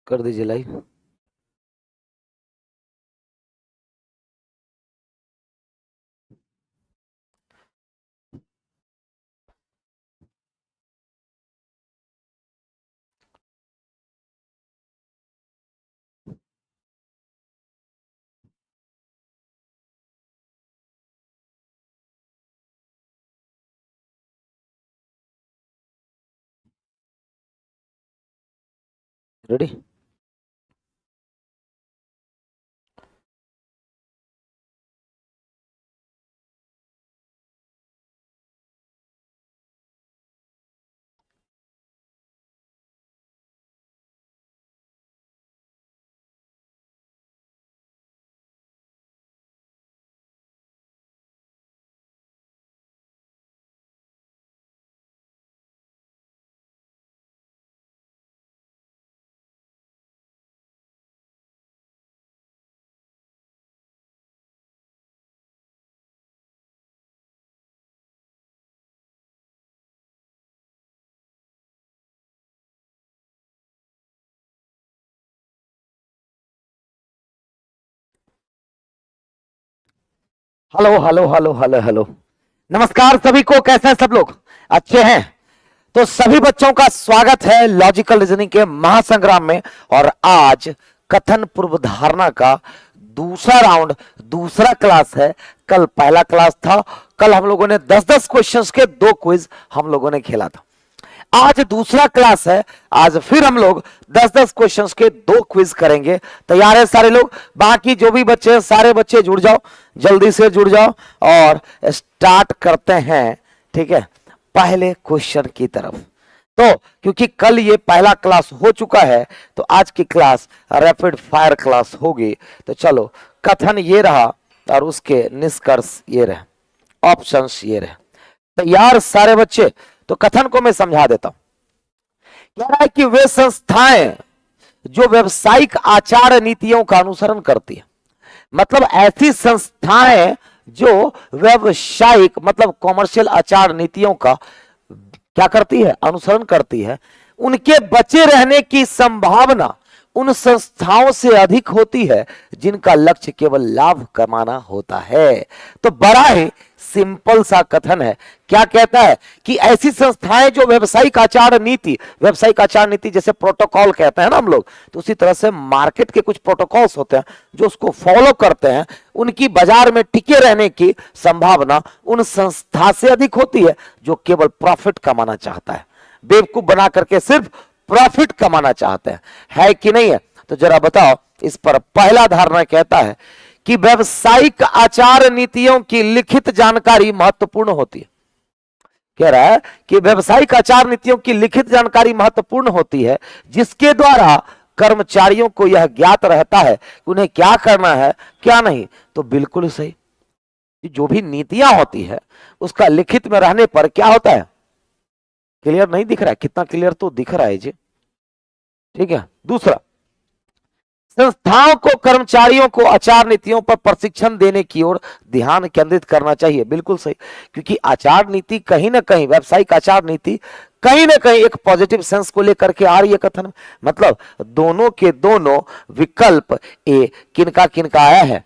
कर दीजिए live. Ready. Hello hello hello hello hello. नमस्कार सभी को, कैसे हैं सब लोग? अच्छे हैं? तो सभी बच्चों का स्वागत है लॉजिकल रीजनिंग के महासंग्राम में। और आज कथन पूर्व धारणा का दूसरा राउंड, दूसरा क्लास है। कल पहला क्लास था। कल हम लोगों ने 10-10 क्वेश्चंस के 2 क्विज हम लोगों ने खेला था। आज दूसरा क्लास है। आज फिर हम लोग 10-10 क्वेश्चंस के 2 क्विज करेंगे। तैयार है सारे लोग? बाकी जो भी बच्चे हैं, सारे बच्चे जुड़ जाओ, जल्दी से जुड़ जाओ और स्टार्ट करते हैं। ठीक है, पहले क्वेश्चन की तरफ। तो क्योंकि कल ये पहला क्लास हो चुका है, तो आज की क्लास रैपिड फायर क्लास होगी। तो चलो, कथन ये रहा और उसके निष्कर्ष ये रहे, ऑप्शंस ये रहे। तैयार सारे बच्चे? तो कथन को मैं समझा देता हूं। कह रहा है कि वे संस्थाएं जो व्यवसायिक आचार नीतियों का अनुसरण करती है, मतलब ऐसी संस्थाएं जो व्यवसायिक मतलब कॉमर्शियल आचार नीतियों का क्या करती है? अनुसरण करती है। उनके बचे रहने की संभावना उन संस्थाओं से अधिक होती है जिनका लक्ष्य केवल लाभ कमाना होता है। तो बड़ा ही सिंपल सा कथन है। क्या कहता है कि ऐसी संस्थाएं जो व्यावसायिक आचार नीति जैसे प्रोटोकॉल कहते हैं ना हम लोग, तो उसी तरह से मार्केट के कुछ प्रोटोकॉल्स होते हैं जो उसको फॉलो करते हैं, उनकी बाजार में टिके रहने की संभावना उन संस्था से अधिक होती है जो केवल प्रॉफिट कमाना चाहता है, बेवकूफ बना करके सिर्फ प्रॉफिट कमाना चाहते हैं। है कि नहीं है? तो जरा बताओ इस पर। पहला धारणा कहता है कि व्यवसायिक आचार नीतियों की लिखित जानकारी महत्वपूर्ण होती है। कह रहा है कि व्यवसायिक आचार नीतियों की लिखित जानकारी महत्वपूर्ण होती है, जिसके द्वारा कर्मचारियों को यह ज्ञात रहता है कि उन्हें क्या करना है, क्या नहीं। तो बिल्कुल सही, जो भी नीतियां होती है उसका लिखित में रहने पर क्या होता है? क्लियर नहीं दिख रहा है? कितना क्लियर तो दिख रहा है जी। ठीक है। दूसरा, संस्थाओं को कर्मचारियों को आचार नीतियों पर प्रशिक्षण देने की ओर ध्यान केंद्रित करना चाहिए। बिल्कुल सही, क्योंकि आचार नीति कहीं ना कहीं, व्यावसायिक आचार नीति कहीं ना कहीं एक पॉजिटिव सेंस को लेकर के आ रही है कथन में। मतलब दोनों के दोनों विकल्प ए किनका किनका आया है?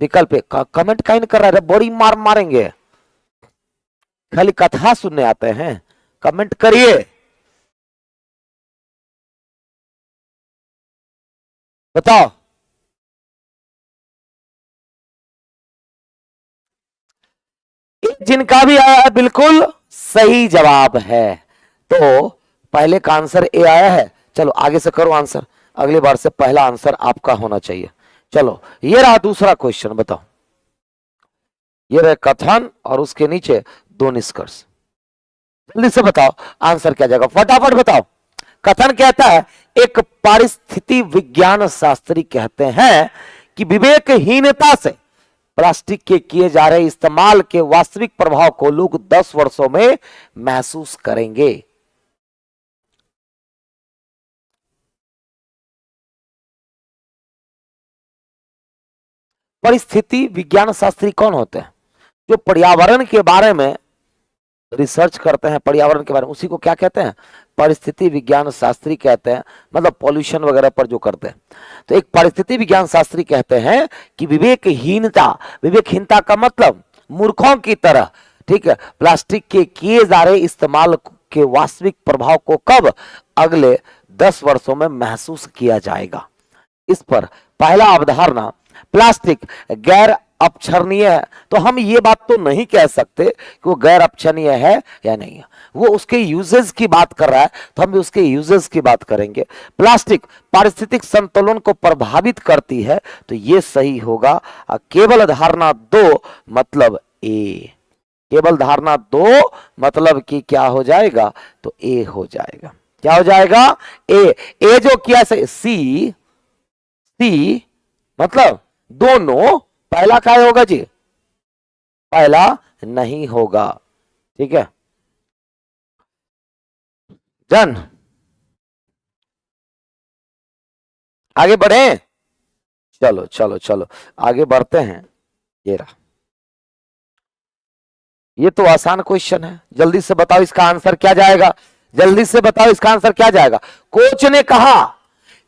विकल्प ए। कमेंट कहीं कर रहा है, बड़ी मार मारेंगे, खाली कथा सुनने आते हैं। कमेंट करिए, बताओ। जिनका भी आया है बिल्कुल सही जवाब है। तो पहले का आंसर ए आया है। चलो आगे से करो आंसर, अगली बार से पहला आंसर आपका होना चाहिए। चलो, ये रहा दूसरा क्वेश्चन। बताओ, ये रहे कथन और उसके नीचे 2 निष्कर्ष। जल्दी से बताओ आंसर क्या जाएगा, फटाफट बताओ। कथन कहता है, एक पारिस्थितिक विज्ञान शास्त्री कहते हैं कि विवेकहीनता से प्लास्टिक के किए जा रहे इस्तेमाल के वास्तविक प्रभाव को लोग 10 वर्षों में महसूस करेंगे। परिस्थिति विज्ञान शास्त्री कौन होते हैं? जो पर्यावरण के बारे में रिसर्च करते हैं पर्यावरण के बारे में, उसी को क्या कहते हैं, परिस्थिति विज्ञान शास्त्री कहते हैं, मतलब पॉल्यूशन वगैरह पर जो करते हैं। तो एक परिस्थिति विज्ञान शास्त्री कहते हैं कि विवेकहीनता का मतलब मूर्खों की तरह, ठीक है, प्लास्टिक के किए जा रहे इस्तेमाल के वास्तविक प्रभाव को कब अगले 10 वर्षों में महसूस किया जाएगा। इस पर पहला अवधारणा, प्लास्टिक गैर अपक्षरणीय है। तो हम ये बात तो नहीं कह सकते कि वो गैर अपक्षरणीय है या नहीं है, वो उसके यूजेस की बात कर रहा है, तो हम भी उसके यूजेस की बात करेंगे। प्लास्टिक पारिस्थितिक संतुलन को प्रभावित करती है, तो ये सही होगा। केवल धारणा 2 मतलब ए, केवल धारणा 2 मतलब कि क्या हो जाएगा, तो ए हो जाएगा। क्या हो जाएगा, ए जो किया सी मतलब दोनों, पहला क्या होगा जी, पहला नहीं होगा, ठीक है डन। आगे बढ़े, चलो चलो चलो आगे बढ़ते हैं। ये रहा, ये तो आसान क्वेश्चन है, जल्दी से बताओ इसका आंसर क्या जाएगा, जल्दी से बताओ इसका आंसर क्या जाएगा। कोच ने कहा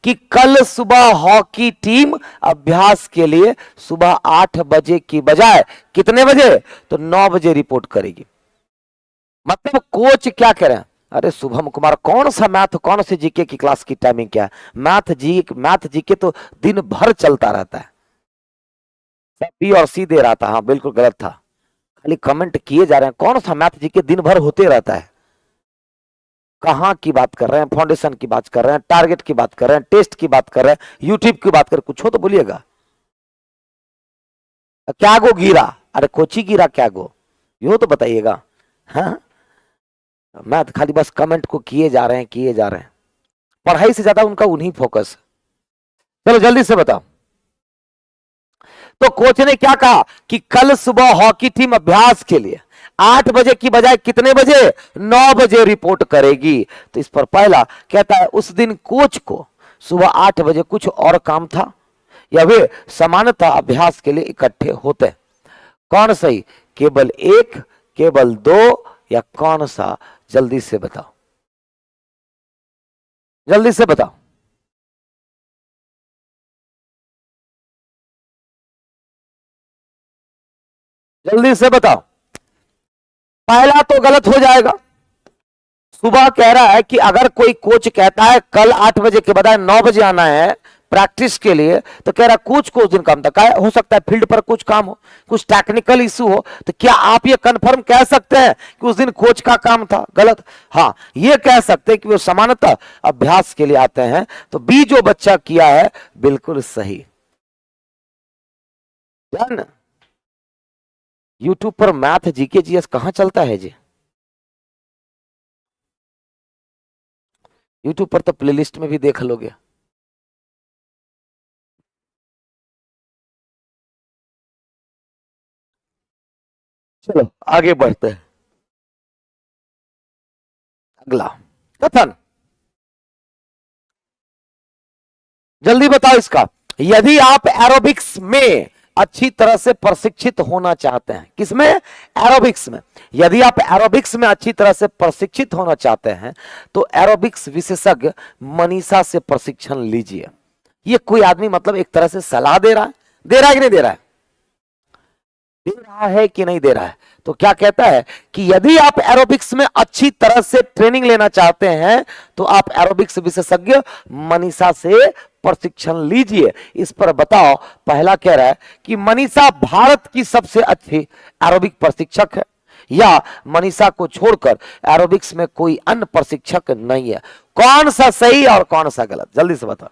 कि कल सुबह हॉकी टीम अभ्यास के लिए सुबह 8 बजे की बजाय कितने बजे, तो 9 बजे रिपोर्ट करेगी। मतलब कोच क्या कह रहे हैं, अरे शुभम कुमार कौन सा मैथ, कौन सी जीके की क्लास की टाइमिंग क्या है, मैथ जीके तो दिन भर चलता रहता है। बी और सी दे रहा था, हाँ बिल्कुल गलत था, खाली कमेंट किए जा रहे हैं, कौन सा मैथ जीके दिन भर होते रहता है। कहां की बात कर रहे हैं, फाउंडेशन की बात कर रहे हैं, टारगेट की बात कर रहे हैं, टेस्ट की बात कर रहे हैं, यूट्यूब की बात कर रहे हैं, कुछ हो तो बोलिएगा। क्या गो गिरा, अरे कोची गिरा क्या गो, यो तो बताइएगा। हाँ मैं तो खाली बस कमेंट को किए जा रहे हैं, किए जा रहे हैं, पढ़ाई से ज्यादा उनका उन्हीं फोकस। चलो जल्दी से बताओ। तो कोच ने क्या कहा कि कल सुबह हॉकी टीम अभ्यास के लिए 8 बजे की बजाय कितने बजे, 9 बजे रिपोर्ट करेगी। तो इस पर पहला कहता है उस दिन कोच को सुबह 8 बजे कुछ और काम था या वे सामान्यतः अभ्यास के लिए इकट्ठे होते। कौन सही, केवल 1, केवल 2 या कौन सा, जल्दी से बताओ, जल्दी से बताओ। जल्दी से बताओ, पहला तो गलत हो जाएगा। सुबह कह रहा है कि अगर कोई कोच कहता है कल 8 बजे के बजाय 9 बजे आना है प्रैक्टिस के लिए, तो कह रहा है कोच को उस दिन काम था, हो सकता है फील्ड पर कुछ काम हो, कुछ टेक्निकल इशू हो, तो क्या आप ये कंफर्म कह सकते हैं कि उस दिन कोच का काम था, गलत। हाँ ये कह सकते हैं कि वो सामान्यतः अभ्यास के लिए आते हैं। तो बी जो बच्चा किया है बिल्कुल सही। डन। यूट्यूब पर मैथ जीके जीएस कहां चलता है जी, यूट्यूब पर तो प्लेलिस्ट में भी देख लोगे। चलो आगे बढ़ते हैं। अगला कथन, जल्दी बताओ इसका। यदि आप एरोबिक्स में अच्छी तरह से प्रशिक्षित होना चाहते हैं, किसमें, एरोबिक्स में, यदि आप एरोबिक्स में अच्छी तरह से प्रशिक्षित होना चाहते हैं तो एरोबिक्स विशेषज्ञ मनीषा से प्रशिक्षण लीजिए। ये कोई आदमी मतलब एक तरह से सलाह दे रहा है, दे रहा है कि नहीं दे रहा है, दे रहा है कि नहीं दे रहा है। तो क्या कहता है कि यदि आप एरोबिक्स में अच्छी तरह से ट्रेनिंग लेना चाहते हैं तो आप एरोबिक्स विशेषज्ञ मनीषा से प्रशिक्षण लीजिए। इस पर बताओ, पहला कह रहा है कि मनीषा भारत की सबसे अच्छी एरोबिक प्रशिक्षक है या मनीषा को छोड़कर एरोबिक्स में कोई अन्य प्रशिक्षक नहीं है। कौन सा सही और कौन सा गलत, जल्दी से बताओ।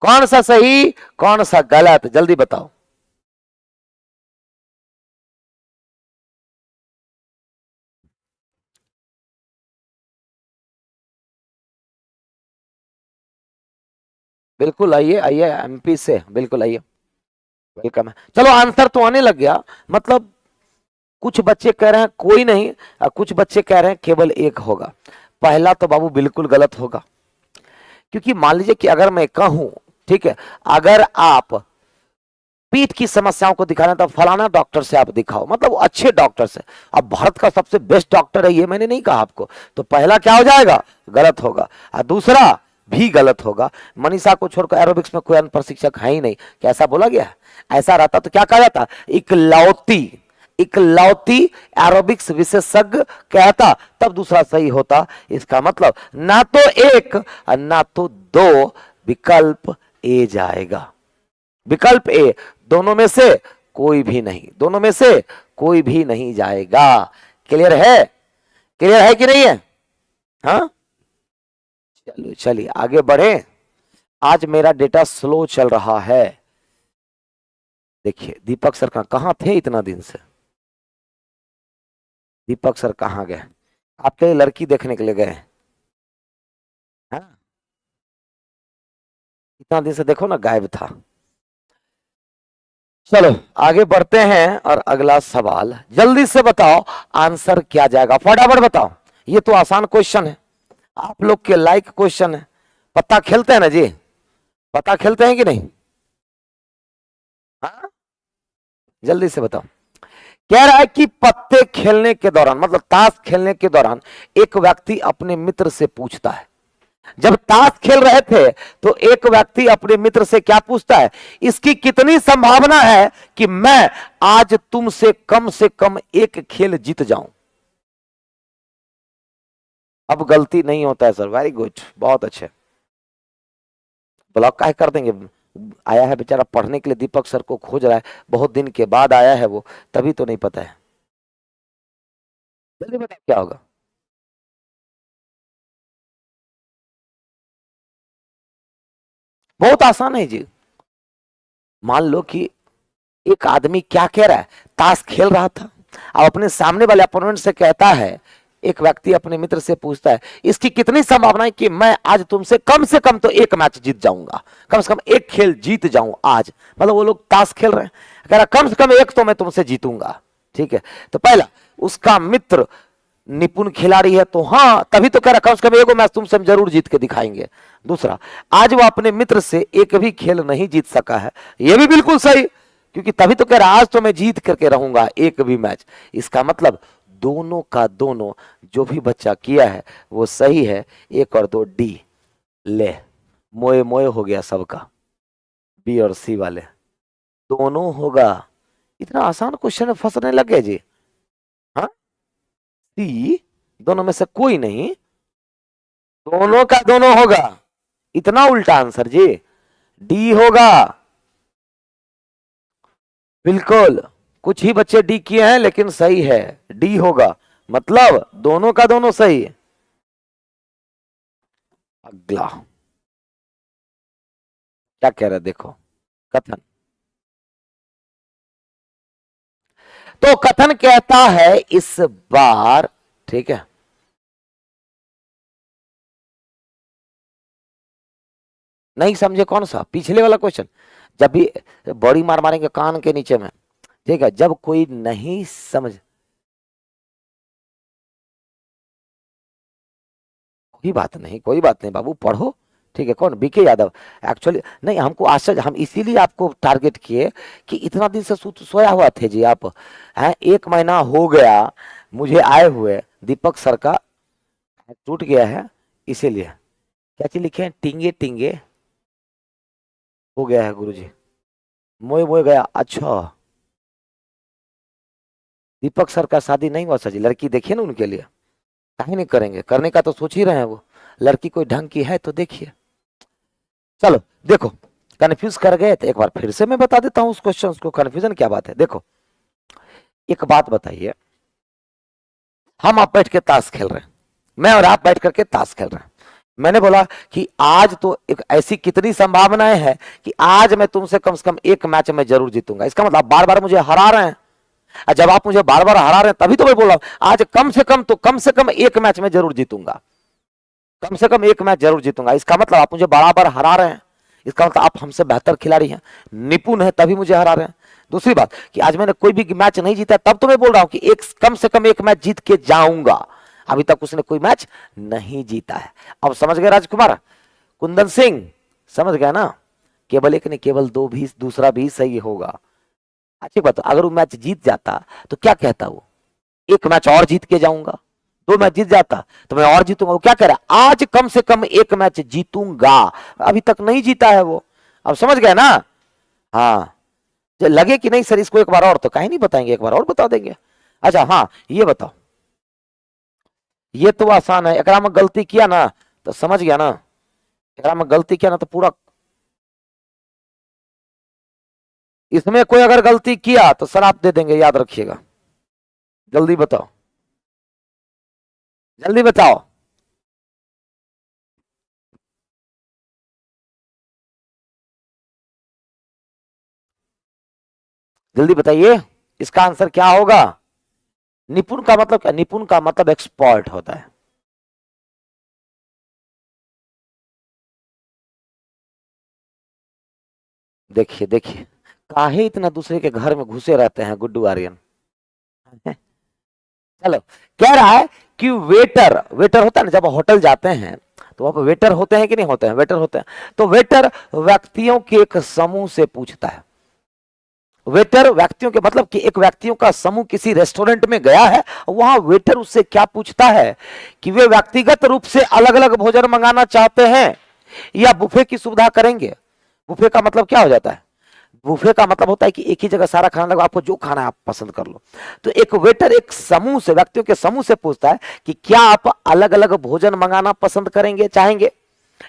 कौन सा सही कौन सा गलत, जल्दी बताओ। बिल्कुल आइए आइए, एमपी से बिल्कुल आइए, वेलकम है। चलो आंसर तो आने लग गया, मतलब कुछ बच्चे कह रहे हैं कोई नहीं और कुछ बच्चे कह रहे हैं केवल एक होगा। पहला तो बाबू बिल्कुल गलत होगा, क्योंकि मान लीजिए कि अगर मैं कहूं, ठीक है, अगर आप पीठ की समस्याओं को दिखाना तो फलाना डॉक्टर से आप दिखाओ, मतलब अच्छे डॉक्टर से। अब भारत का सबसे बेस्ट डॉक्टर है ये मैंने नहीं कहा आपको, तो पहला क्या हो जाएगा, गलत होगा, और दूसरा भी गलत होगा। मनीषा को छोड़कर एरोबिक्स में कोई अन्य प्रशिक्षक है ही नहीं, कैसा बोला गया है? ऐसा रहता तो क्या कहा जाता, इकलौती, इकलौती एरोबिक्स विशेषज्ञ कहता, तब दूसरा सही होता। इसका मतलब ना तो एक और ना तो दो, विकल्प ए जाएगा, विकल्प ए, दोनों में से कोई भी नहीं, दोनों में से कोई भी नहीं जाएगा। क्लियर है, क्लियर है कि नहीं है? हाँ चलो चलिए आगे बढ़े। आज मेरा डेटा स्लो चल रहा है। देखिए दीपक सर कहां थे इतना दिन से, दीपक सर कहां गए? आपके लड़की देखने के लिए गए? हाँ इतना दिन से देखो ना गायब था। चलो आगे बढ़ते हैं और अगला सवाल जल्दी से बताओ आंसर क्या जाएगा, फटाफट बताओ। ये तो आसान क्वेश्चन है, आप लोग के लाइक क्वेश्चन है। पत्ता खेलते हैं ना जी, पत्ता खेलते हैं कि नहीं? हाँ जल्दी से बताओ। कह रहा है कि पत्ते खेलने के दौरान, मतलब ताश खेलने के दौरान एक व्यक्ति अपने मित्र से पूछता है, जब ताश खेल रहे थे तो एक व्यक्ति अपने मित्र से क्या पूछता है, इसकी कितनी संभावना है कि मैं आज तुमसे कम एक खेल जीत जाऊं। अब गलती नहीं होता है सर, वेरी गुड, बहुत अच्छे। ब्लॉक काहे कर देंगे, आया है बेचारा पढ़ने के लिए, दीपक सर को खोज रहा है, बहुत दिन के बाद आया है वो, तभी तो नहीं पता है। जल्दी बताओ क्या होगा। बहुत आसान है जी। मान लो कि एक आदमी क्या कह रहा है, ताश खेल रहा था, अब अपने सामने वाले अपोनेंट से कहता है, एक व्यक्ति अपने मित्र से पूछता है, इसकी कितनी संभावना है कि मैं आज तुमसे कम तो एक मैच जीत जाऊंगा, कम से कम एक खेल जीत जाऊं आज। मतलब वो लोग ताश खेल रहे हैं, कह रहा कम से कम एक तो मैं तुमसे जीतूंगा। ठीक है, तो पहला उसका मित्र निपुण खिलाड़ी है, तो हाँ तभी तो कह रहा कम से कम एक मैच तुमसे हम जरूर जीत के दिखाएंगे। दूसरा, आज वो अपने मित्र से एक भी खेल नहीं जीत सका है, यह भी बिल्कुल सही, क्योंकि तभी तो कह रहा आज तो मैं जीत करके रहूंगा एक भी मैच। इसका मतलब दोनों का दोनों जो भी बच्चा किया है वो सही है। एक और दो डी, ले मोए मोए हो गया सबका, बी और सी वाले दोनों होगा। इतना आसान क्वेश्चन में फंसने लगे जी। हाँ सी, दोनों में से कोई नहीं, दोनों का दोनों होगा, इतना उल्टा आंसर जी, डी होगा। बिल्कुल, कुछ ही बच्चे डी किए हैं लेकिन सही है, डी होगा, मतलब दोनों का दोनों सही है। अगला क्या कह रहा है देखो, कथन। तो कथन कहता है इस बार, ठीक है, नहीं समझे कौन सा पिछले वाला क्वेश्चन, जब भी बड़ी मार मारेंगे कान के नीचे में, ठीक है, जब कोई नहीं समझ, कोई बात नहीं, कोई बात नहीं बाबू, पढ़ो। ठीक है, कौन, बीके यादव। एक्चुअली नहीं, हमको आश्चर्य, हम इसीलिए आपको टारगेट किए कि इतना दिन से सोया हुआ थे जी आप, हैं, एक महीना हो गया मुझे आए हुए, दीपक सर का टूट गया है, इसीलिए। क्या चीज लिखे हैं, टिंगे टिंगे हो गया है गुरुजी, मोए मोए गया। अच्छा, दीपक सर का शादी नहीं हुआ सर जी, लड़की देखिए ना उनके लिए, काहे नहीं करेंगे, करने का तो सोच ही रहे हैं वो, लड़की कोई ढंग की है तो देखिए। चलो देखो, कंफ्यूज कर गए तो एक बार फिर से मैं बता देता हूं उस क्वेश्चन को, कंफ्यूजन क्या बात है। देखो एक बात बताइए, हम आप बैठ के ताश खेल रहे हैं, मैं और आप बैठ करके ताश खेल रहे हैं, मैंने बोला कि आज तो एक ऐसी कितनी संभावनाएं हैं कि आज मैं तुमसे कम एक मैच में जरूर जीतूंगा। इसका मतलब बार बार मुझे हरा रहे हैं, और जब आप मुझे बार बार हरा रहे हैं तभी तो मैं बोल रहा हूं आज कम से कम एक मैच में जरूर जीतूंगा, कम से कम एक मैच जरूर जीतूंगा। इसका मतलब आप मुझे बराबर हरा रहे हैं, इसका मतलब आप हमसे बेहतर खिलाड़ी हैं, निपुण है, तभी मुझे हरा रहे हैं। दूसरी बात कि आज मैंने कोई भी मैच नहीं जीता, तब तो मैं बोल रहा हूं कि एक कम से कम एक मैच जीत के जाऊंगा, अभी तक उसने कोई मैच नहीं जीता है। अब समझ गए राजकुमार, कुंदन सिंह समझ गया ना, केवल एक नहीं, केवल दो भी, दूसरा भी सही होगा। अच्छी बात, अगर वो मैच जीत जाता तो क्या कहता वो, एक मैच और जीत के जाऊंगा। दो मैच जीत जाता तो मैं और जीतूंगा। वो क्या कह रहा है, आज कम से कम एक मैच जीतूंगा। अभी तक नहीं जीता है वो। अब समझ गए ना। हाँ, जो लगे कि नहीं सर इसको एक बार और, तो कहीं नहीं बताएंगे, एक बार और बता देंगे। अच्छा हाँ, ये बताओ, ये तो आसान है। एकरा में गलती किया ना तो समझ गया ना, एकरा में गलती किया ना तो पूरा, इसमें कोई अगर गलती किया तो सर आप दे देंगे, याद रखिएगा। जल्दी बताओ, जल्दी बताओ। जल्दी बताइए, इसका आंसर क्या होगा। निपुण का मतलब क्या, निपुण का मतलब एक्सपर्ट होता है। देखिए देखिए, काहे इतना दूसरे के घर में घुसे रहते हैं गुड्डू आर्यन। चलो, कह रहा है कि वेटर, वेटर होता है ना, जब होटल जाते हैं तो वहां पर वेटर होते हैं कि नहीं होते हैं, वेटर होते हैं। तो वेटर व्यक्तियों के एक समूह से पूछता है, वेटर व्यक्तियों के मतलब कि एक व्यक्तियों का समूह किसी रेस्टोरेंट में गया है, वहां वेटर उससे क्या पूछता है कि वे व्यक्तिगत रूप से अलग अलग भोजन मंगाना चाहते हैं या बुफे की सुविधा करेंगे। बुफे का मतलब क्या हो जाता है, बुफे का मतलब होता है कि एक ही जगह सारा खाना लगा, आपको जो खाना है आप पसंद कर लो। तो एक वेटर एक समूह से, व्यक्तियों के समूह से पूछता है कि क्या आप अलग अलग भोजन मंगाना पसंद करेंगे, चाहेंगे,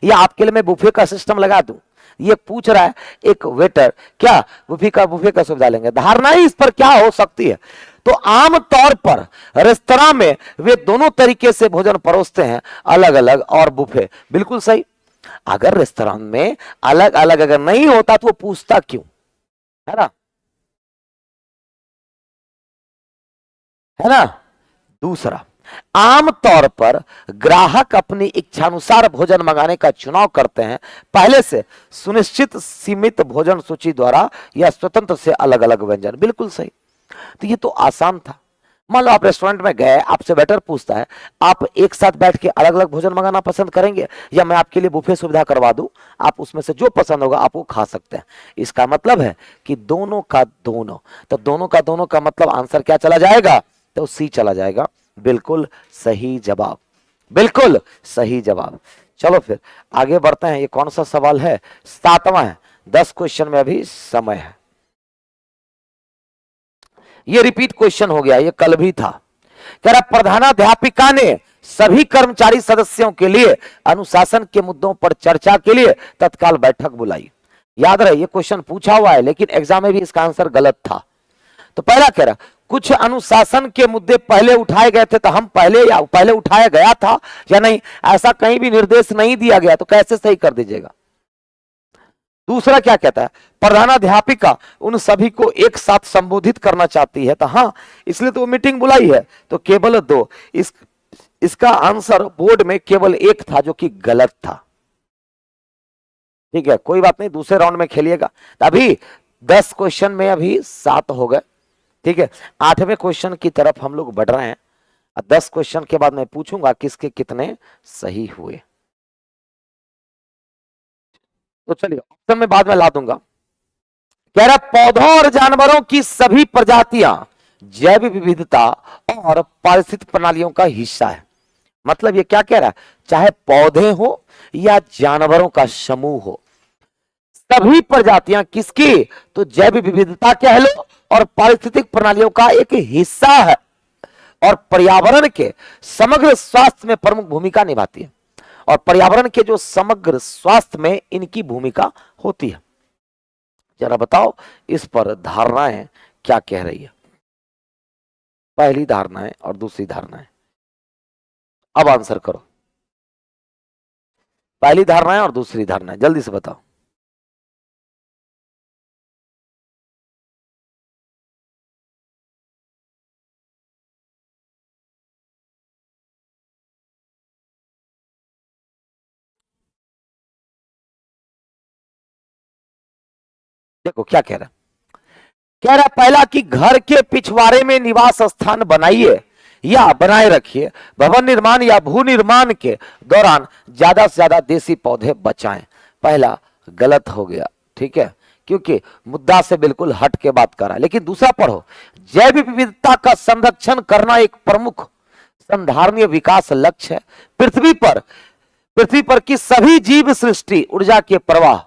या आपके लिए मैं बुफे का सिस्टम लगा दूं। ये पूछ रहा है एक वेटर, क्या बुफे का सुविधा लेंगे। धारणा ही इस पर क्या हो सकती है, तो आम तौर पर रेस्तरां में वे दोनों तरीके से भोजन परोसते हैं, अलग अलग और बुफे। बिल्कुल सही। अगर रेस्तरां में अलग अलग अगर नहीं होता तो वो पूछता क्यों, है ना, है ना। दूसरा, आमतौर पर ग्राहक अपनी इच्छानुसार भोजन मंगाने का चुनाव करते हैं, पहले से सुनिश्चित सीमित भोजन सूची द्वारा या स्वतंत्र से अलग अलग व्यंजन। बिल्कुल सही। तो ये तो आसान था। मान लो आप रेस्टोरेंट में गए, आपसे वेटर पूछता है आप एक साथ बैठ के अलग अलग भोजन मंगाना पसंद करेंगे या मैं आपके लिए बुफे सुविधा करवा दूं, आप उसमें से जो पसंद होगा आप वो खा सकते हैं। इसका मतलब है कि दोनों का दोनों, तो दोनों का दोनों का मतलब आंसर क्या चला जाएगा, तो सी चला जाएगा। बिल्कुल सही जवाब, बिल्कुल सही जवाब। चलो फिर आगे बढ़ते हैं। ये कौन सा सवाल है, 7वां है। 10 क्वेश्चन में अभी समय है। ये रिपीट क्वेश्चन हो गया, ये कल भी था। कह रहा प्रधानाध्यापिका ने सभी कर्मचारी सदस्यों के लिए अनुशासन के मुद्दों पर चर्चा के लिए तत्काल बैठक बुलाई। याद रहे ये क्वेश्चन पूछा हुआ है, लेकिन एग्जाम में भी इसका आंसर गलत था। तो पहला कह रहा कुछ अनुशासन के मुद्दे पहले उठाए गए थे, तो हम पहले, या पहले उठाया गया था या नहीं, ऐसा कहीं भी निर्देश नहीं दिया गया, तो कैसे सही कर दीजिएगा। दूसरा क्या कहता है, प्रधानाध्यापिका उन सभी को एक साथ संबोधित करना चाहती है, तो हाँ इसलिए तो वो मीटिंग बुलाई है। तो केवल 2, इसका आंसर बोर्ड में केवल 1 था जो कि गलत था। ठीक है, कोई बात नहीं, दूसरे राउंड में खेलिएगा। अभी 10 क्वेश्चन में अभी 7 हो गए। ठीक है, 8वें क्वेश्चन की तरफ हम लोग बढ़ रहे हैं। 10 क्वेश्चन के बाद मैं पूछूंगा किसके कितने सही हुए। तो चलिए ऑप्शन में बाद में ला दूंगा। कह रहा पौधों और जानवरों की सभी प्रजातियां जैव विविधता और पारिस्थितिक प्रणालियों का हिस्सा है। मतलब ये क्या कह रहा है, चाहे पौधे हो या जानवरों का समूह हो, सभी प्रजातियां किसकी, तो जैव विविधता कह लो और पारिस्थितिक प्रणालियों का एक हिस्सा है और पर्यावरण के समग्र स्वास्थ्य में प्रमुख भूमिका निभाती है। और पर्यावरण के जो समग्र स्वास्थ्य में इनकी भूमिका होती है। जरा बताओ इस पर धारणाएं क्या कह रही है, पहली धारणाएं और दूसरी धारणाएं। अब आंसर करो, पहली धारणाएं और दूसरी धारणाएं, जल्दी से बताओ। देखो क्या कह रहा है, कह रहा पहला कि घर के पिछवाड़े में निवास स्थान बनाइए या बनाए रखिए, भवन निर्माण या भू निर्माण के दौरान ज्यादा से ज्यादा देसी पौधे बचाएं। पहला गलत हो गया। ठीक है, क्योंकि मुद्दा से बिल्कुल हट के बात कर रहा है। लेकिन दूसरा पढ़ो, जैव विविधता का संरक्षण करना एक प्रमुख संधारणीय विकास लक्ष्य है। पृथ्वी पर की सभी जीव सृष्टि ऊर्जा के प्रवाह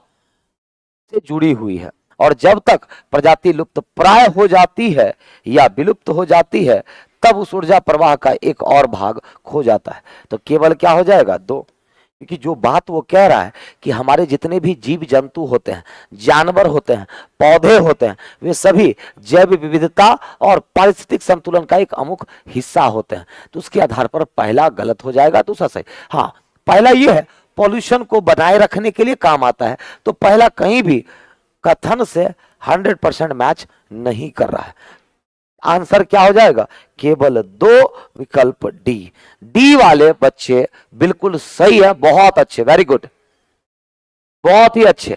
से जुड़ी हुई है, और जब तक प्रजाति लुप्त प्राय हो जाती है या विलुप्त हो जाती है, तब उस ऊर्जा प्रवाह का एक और भाग खो जाता है। तो केवल क्या हो जाएगा? दो। क्योंकि जो बात वो कह रहा है कि हमारे जितने भी जीव जंतु होते हैं, जानवर होते हैं, पौधे होते हैं, वे सभी जैव विविधता और पारिस्थितिक संतुलन का एक अमुक हिस्सा होते हैं। तो उसके आधार पर पहला गलत हो जाएगा, दूसरा सही। हाँ, पहला ये है पॉल्यूशन को बनाए रखने के लिए काम आता है, तो पहला कहीं भी कथन से 100% मैच नहीं कर रहा है। आंसर क्या हो जाएगा? केवल दो, विकल्प डी। डी वाले बच्चे बिल्कुल सही है, बहुत अच्छे, वेरी गुड, बहुत ही अच्छे।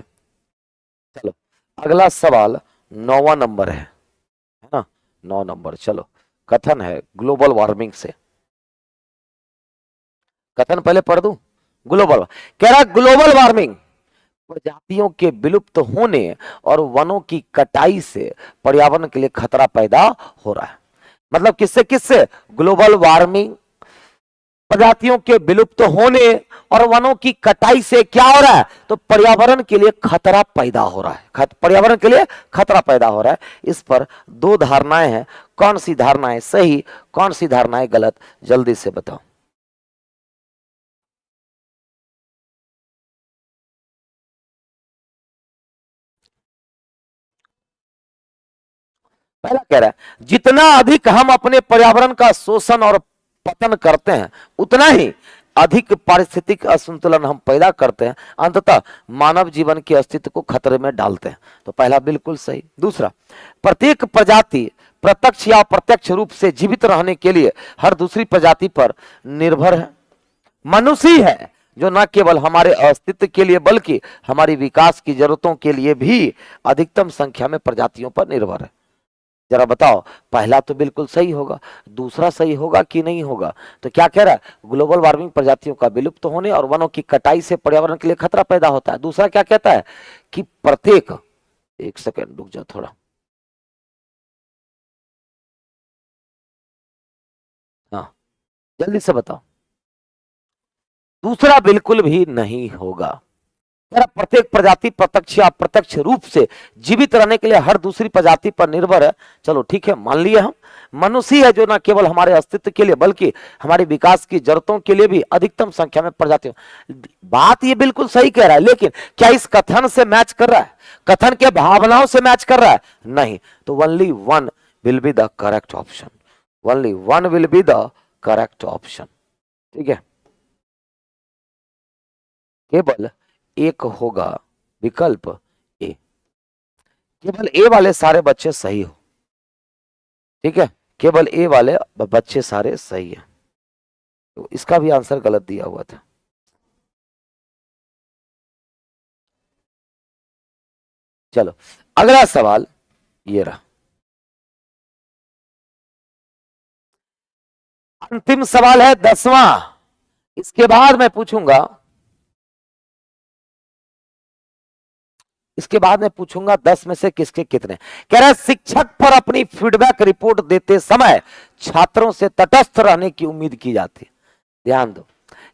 चलो अगला सवाल 9वां नंबर है ना, 9 नंबर। चलो, कथन है ग्लोबल वार्मिंग से। कथन पहले पढ़ दूं। ग्लोबल कह रहा, ग्लोबल वार्मिंग प्रजातियों के विलुप्त होने और वनों की कटाई से पर्यावरण के लिए खतरा पैदा हो रहा है। मतलब किससे किससे? ग्लोबल वार्मिंग, प्रजातियों के विलुप्त होने और वनों की कटाई से क्या हो रहा है? तो पर्यावरण के लिए खतरा पैदा हो रहा है। पर्यावरण के लिए खतरा पैदा हो रहा है। इस पर दो धारणाएं हैं, कौन सी धारणाएं सही, कौन सी धारणाएं गलत, जल्दी से बताओ। पहला कह रहा है, जितना अधिक हम अपने पर्यावरण का शोषण और पतन करते हैं, उतना ही अधिक पारिस्थितिक असंतुलन हम पैदा करते हैं, अंततः मानव जीवन के अस्तित्व को खतरे में डालते हैं। तो पहला बिल्कुल सही। दूसरा, प्रत्येक प्रजाति प्रत्यक्ष या अप्रत्यक्ष रूप से जीवित रहने के लिए हर दूसरी प्रजाति पर निर्भर है। मनुष्य ही है जो न केवल हमारे अस्तित्व के लिए बल्कि हमारी विकास की जरूरतों के लिए भी अधिकतम संख्या में प्रजातियों पर निर्भर है। जरा बताओ, पहला तो बिल्कुल सही होगा, दूसरा सही होगा कि नहीं होगा? तो क्या कह रहा है? ग्लोबल वार्मिंग प्रजातियों का विलुप्त होने और वनों की कटाई से पर्यावरण के लिए खतरा पैदा होता है। दूसरा क्या कहता है? कि प्रत्येक, एक सेकंड रुक जाओ थोड़ा, हाँ जल्दी से बताओ। दूसरा बिल्कुल भी नहीं होगा। प्रत्येक प्रजाति प्रत्यक्ष या अप्रत्यक्ष रूप से जीवित रहने के लिए हर दूसरी प्रजाति पर निर्भर है। चलो ठीक है, मान लिए हम। मनुष्य है जो न केवल हमारे अस्तित्व के लिए बल्कि हमारे विकास की जरूरतों के लिए भी अधिकतम संख्या में प्रजातियों। बात ये बिल्कुल सही कह रहा है, लेकिन क्या इस कथन से मैच कर रहा है? कथन के भावनाओं से मैच कर रहा है? नहीं। तो only one will be the correct option, only one will be the correct option. ठीक है, केवल एक होगा, विकल्प ए। केवल ए वाले सारे बच्चे सही हो। ठीक है, केवल ए वाले बच्चे सारे सही है। तो इसका भी आंसर गलत दिया हुआ था। चलो अगला सवाल ये रहा, अंतिम सवाल है 10वां। इसके बाद मैं पूछूंगा, इसके बाद मैं पूछूंगा 10 में से किसके कितने। कह रहा है, शिक्षक पर अपनी फीडबैक रिपोर्ट देते समय छात्रों से तटस्थ रहने की उम्मीद की जाती है। ध्यान दो,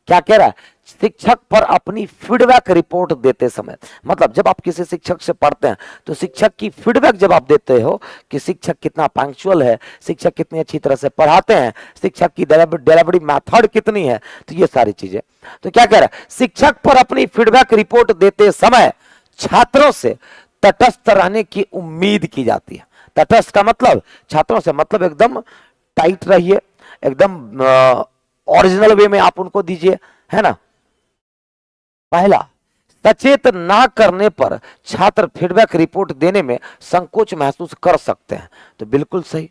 क्या कह रहा है? शिक्षक पर अपनी फीडबैक रिपोर्ट देते समय, मतलब जब आप किसी शिक्षक से पढ़ते हैं तो शिक्षक की फीडबैक जब आप देते हो कि शिक्षक कितना पंक्चुअल है, शिक्षक कितनी अच्छी तरह से पढ़ाते हैं, शिक्षक की डिलीवरी मेथड कितनी है, तो ये सारी चीजें। तो क्या कह रहा है? शिक्षक पर अपनी फीडबैक रिपोर्ट देते समय छात्रों से तटस्थ रहने की उम्मीद की जाती है। तटस्थ का मतलब, छात्रों से मतलब एकदम टाइट रहिए, एकदम ओरिजिनल वे में आप उनको दीजिए, है ना। पहला, सचेत ना करने पर छात्र फीडबैक रिपोर्ट देने में संकोच महसूस कर सकते हैं। तो बिल्कुल सही।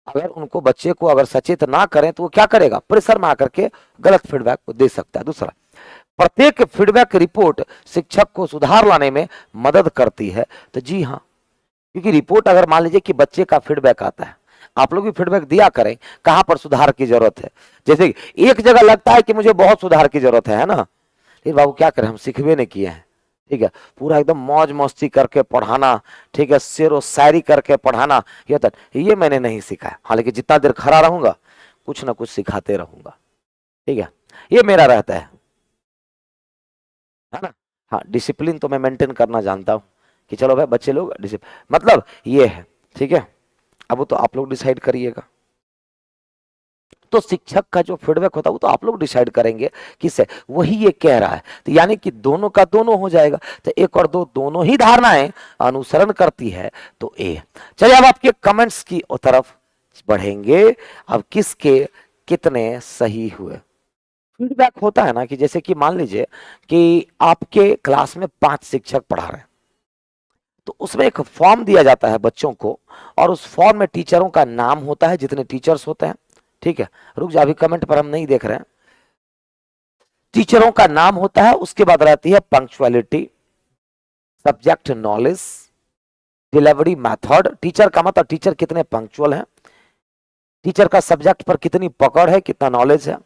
अगर उनको, बच्चे को अगर सचेत ना करें तो वो क्या करेगा? प्रेशर में आकर के गलत फीडबैक को दे सकता है। दूसरा, प्रत्येक फीडबैक रिपोर्ट शिक्षक को सुधार लाने में मदद करती है। तो जी हाँ, क्योंकि रिपोर्ट अगर मान लीजिए कि बच्चे का फीडबैक आता है, आप लोग भी फीडबैक दिया करें कहां पर सुधार की जरूरत है। जैसे एक जगह लगता है कि मुझे बहुत सुधार की जरूरत है ना, लेकिन बाबू क्या करें, हम सीखवे नहीं किए हैं। ठीक है, पूरा एकदम मौज मस्ती करके पढ़ाना, ठीक है, शेर व शायरी करके पढ़ाना, ये मैंने नहीं सीखा है। हालांकि जितना देर खड़ा रहूंगा कुछ ना कुछ सिखाते रहूंगा, ठीक है, ये मेरा रहता है ना। हाँ, डिसिप्लिन तो मैं मेंटेन करना जानता हूँ कि चलो भाई बच्चे लोग मतलब ये है, ठीक है। अब वो तो आप लोग डिसाइड करिएगा। तो शिक्षक का जो फीडबैक होता है वो तो आप लोग डिसाइड करेंगे किससे, वही ये कह रहा है, तो यानी कि दोनों का दोनों हो जाएगा। तो एक और दो दोनों ही धारणाएं अनुसरण करती है तो ए। चलिए अब आपके कमेंट्स की तरफ बढ़ेंगे। अब किसके कितने सही हुए। फीडबैक होता है ना कि जैसे कि मान लीजिए कि आपके क्लास में 5 शिक्षक पढ़ा रहे हैं, तो उसमें एक फॉर्म दिया जाता है बच्चों को, और उस फॉर्म में टीचरों का नाम होता है, जितने टीचर्स होते हैं, ठीक है। रुक जा, अभी कमेंट पर हम नहीं देख रहे हैं। टीचरों का नाम होता है, उसके बाद रहती है punctuality, subject knowledge, delivery method. Teacher का मतलब टीचर कितने पंक्चुअल हैं, टीचर का सब्जेक्ट पर कितनी पकड़ है, कितना नॉलेज है।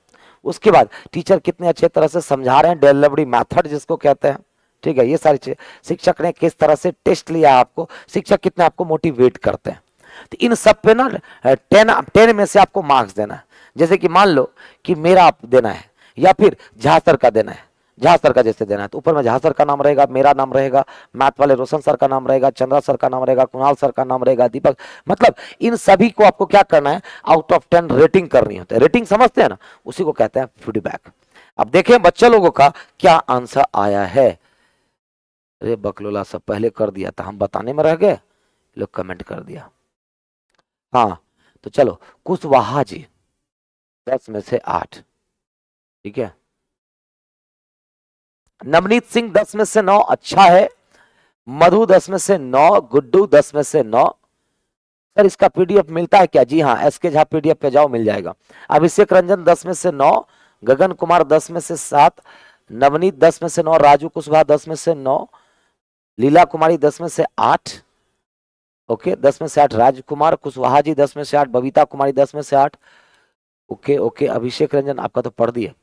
उसके बाद टीचर कितने अच्छे तरह से समझा रहे हैं, डिलीवरी मेथड जिसको कहते हैं, ठीक है। ये सारी चीज, शिक्षक ने किस तरह से टेस्ट लिया आपको, शिक्षक कितने आपको मोटिवेट करते हैं। तो इन सब पे ना 10 में से आपको मार्क्स देना है। जैसे कि मान लो कि मेरा आप देना है या फिर झा सर का देना है, झा सर का जैसे देना है तो ऊपर में झा सर का नाम रहेगा, मेरा नाम रहेगा, मैथ वाले रोशन सर का नाम रहेगा, चंद्रा सर का नाम रहेगा, कुणाल सर का नाम रहेगा, दीपक, मतलब इन सभी को आपको क्या करना है, आउट ऑफ 10 रेटिंग करनी होती है। रेटिंग समझते हैं ना, उसी को कहते हैं फीडबैक। अब देखें बच्चे लोगों का क्या आंसर आया है। अरे बकलोला सब पहले कर दिया था, हम बताने में रह गए, लोग कमेंट कर दिया। हाँ तो चलो, कुशवाहा जी 10 में से 8, ठीक है। नवनीत सिंह 10 में से 9, अच्छा है। मधु 10 में से 9, गुड्डू 10 में से 9। सर इसका पीडीएफ मिलता है क्या? जी हाँ, एसके झा पीडीएफ पे जाओ, मिल जाएगा। अभिषेक रंजन 10 में से 9, गगन कुमार 10 में से 7, नवनीत 10 में से 9, राजू कुशवाहा 10 में से 9, लीला कुमारी 10 में से 8, ओके 10 में से 8, राजकुमार कुशवाहा जी 10 में से 8, बबीता कुमारी 10 में से 8, ओके ओके। अभिषेक रंजन आपका तो पढ़ दिए।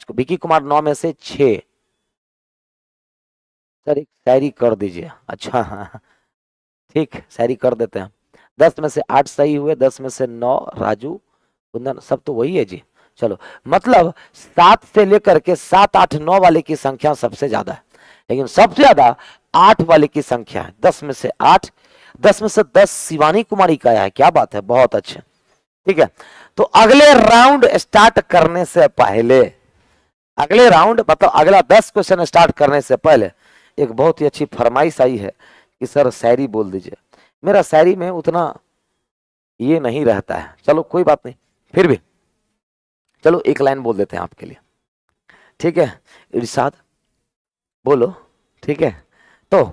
विकी कुमार 9 में से 6। सर एक शायरी कर दीजिए। अच्छा हाँ ठीक, शायरी कर देते हैं। 10 में से 8 सही हुए, 10 में से 9 राजू कुंदन, सब तो वही है जी। चलो, मतलब 7 से लेकर के 7, 8, 9 वाले की संख्या सबसे ज्यादा है, लेकिन सबसे ज्यादा 8 वाले की संख्या है। 10 में से 8, 10 में से 10 शिवानी कुमारी का है। क्या बात है, बहुत अच्छे, ठीक है। तो अगले राउंड स्टार्ट करने से पहले, अगले राउंड मतलब अगला 10 क्वेश्चन स्टार्ट करने से पहले एक बहुत ही अच्छी फरमाइश आई है कि सर शायरी बोल दीजिए। मेरा शायरी में उतना ये नहीं रहता है, चलो कोई बात नहीं, फिर भी चलो एक लाइन बोल देते हैं आपके लिए, ठीक है। इरशाद बोलो, ठीक है। तो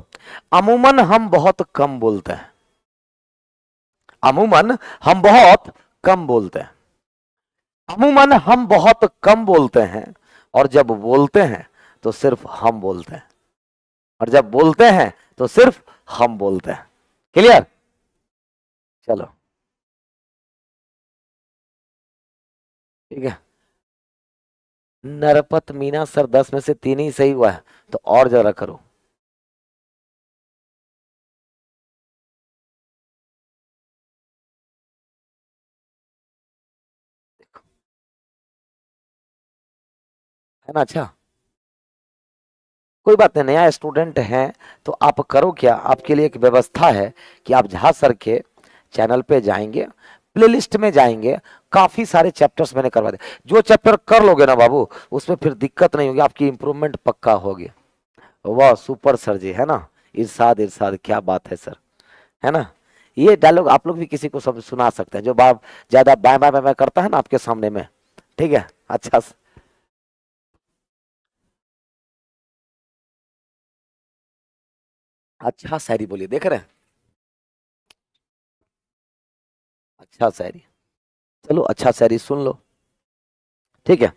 अमूमन हम बहुत कम बोलते हैं, अमूमन हम बहुत कम बोलते हैं, अमूमन हम बहुत कम बोलते हैं, और जब बोलते हैं तो सिर्फ हम बोलते हैं, और जब बोलते हैं तो सिर्फ हम बोलते हैं। क्लियर? चलो ठीक है। नरपत मीना सर 10 में से 3 ही सही हुआ है, तो और जरा करो। देखो है ना, अच्छा कोई बात नहीं, नया स्टूडेंट है तो आप करो क्या, आपके लिए एक व्यवस्था है कि आप झा सर के चैनल पे जाएंगे, प्लेलिस्ट में जाएंगे, काफी सारे चैप्टर्स मैंने करवा दिए। जो चैप्टर कर लोगे ना बाबू, उसमें फिर दिक्कत नहीं होगी, आपकी इंप्रूवमेंट पक्का होगी। वाह सुपर सर जी, है ना। इरशाद इरशाद, क्या बात है सर, है ना। ये डायलॉग आप लोग भी किसी को सब सुना सकते हैं, जो बाप ज्यादा बाय बाय बाय करता है ना आपके सामने में, ठीक है। अच्छा अच्छा शायरी बोलिए, देख रहे हैं, अच्छा शायरी, चलो अच्छा शायरी सुन लो, ठीक है।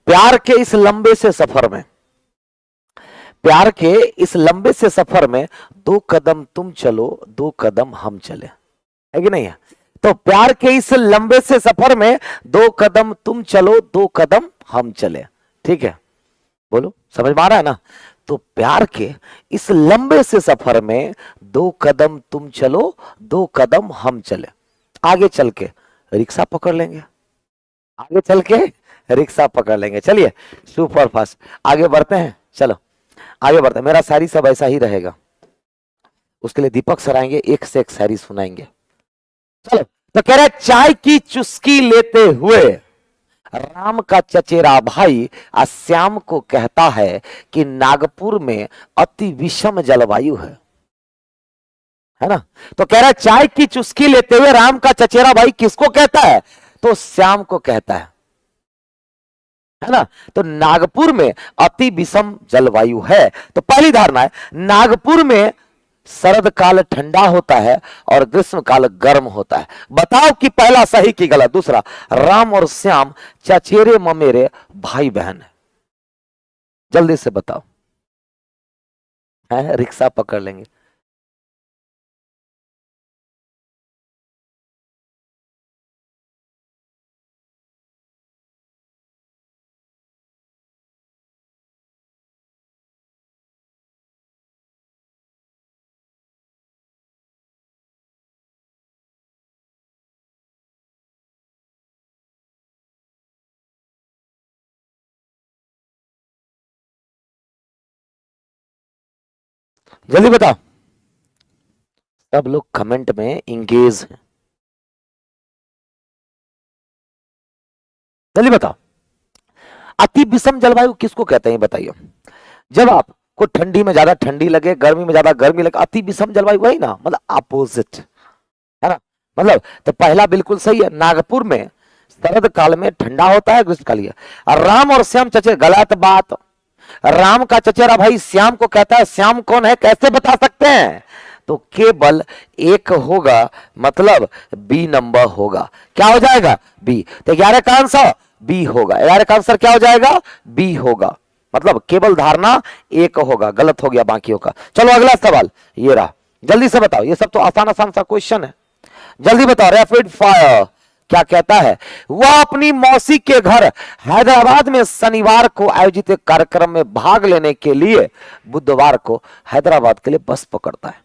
प्यार के इस लंबे से सफर में, प्यार के इस लंबे से सफर में 2 कदम तुम चलो, 2 कदम हम चले, है कि नहीं है। तो प्यार के इस लंबे से सफर में 2 कदम तुम चलो, 2 कदम हम चले, ठीक है। बोलो समझ में आ रहा है ना। तो प्यार के इस लंबे से सफर में 2 कदम तुम चलो 2 कदम हम चले। आगे चल के रिक्शा पकड़ लेंगे, आगे चल के रिक्शा पकड़ लेंगे। चलिए सुपर फास्ट आगे बढ़ते हैं। चलो आगे बढ़ते हैं। मेरा शायरी सब ऐसा ही रहेगा, उसके लिए दीपक सर आएंगे, एक से एक शायरी सुनाएंगे। चलो तो कह रहे चाय की चुस्की लेते हुए राम का चचेरा भाई श्याम को कहता है कि नागपुर में अति विषम जलवायु है ना। तो कह रहा है चाय की चुस्की लेते हुए राम का चचेरा भाई किसको कहता है, तो श्याम को कहता है ना। तो नागपुर में अति विषम जलवायु है। तो पहली धारणा है नागपुर में शरद काल ठंडा होता है और ग्रीष्म काल गर्म होता है। बताओ कि पहला सही कि गलत। दूसरा, राम और श्याम चचेरे ममेरे भाई बहन है। जल्दी से बताओ, है रिक्शा पकड़ लेंगे। जल्दी बताओ, सब लोग कमेंट में इंगेज हैं। जल्दी बताओ, अति विषम जलवायु किसको कहते हैं बताइए। जब आपको ठंडी में ज्यादा ठंडी लगे, गर्मी में ज्यादा गर्मी लगे, अति विषम जलवायु वही ना, मतलब अपोजिट है ना। मतलब तो पहला बिल्कुल सही है, नागपुर में शरद काल में ठंडा होता है, ग्रीष्म काल। और राम और श्याम चचे, गलत बात। राम का चचेरा भाई श्याम को कहता है, श्याम कौन है कैसे बता सकते हैं, तो केवल एक होगा, मतलब बी नंबर होगा। क्या हो जाएगा, बी। तो 11 का आंसर बी होगा। 11 का आंसर क्या हो जाएगा, बी होगा। मतलब केवल धारणा एक होगा, गलत हो गया बाकियों का। चलो अगला सवाल ये रहा, जल्दी से बताओ। ये सब तो आसान आसान सा क्वेश्चन है, जल्दी बताओ। रैपिड फायर क्या कहता है, वह अपनी मौसी के घर हैदराबाद में शनिवार को आयोजित एक कार्यक्रम में भाग लेने के लिए बुधवार को हैदराबाद के लिए बस पकड़ता है।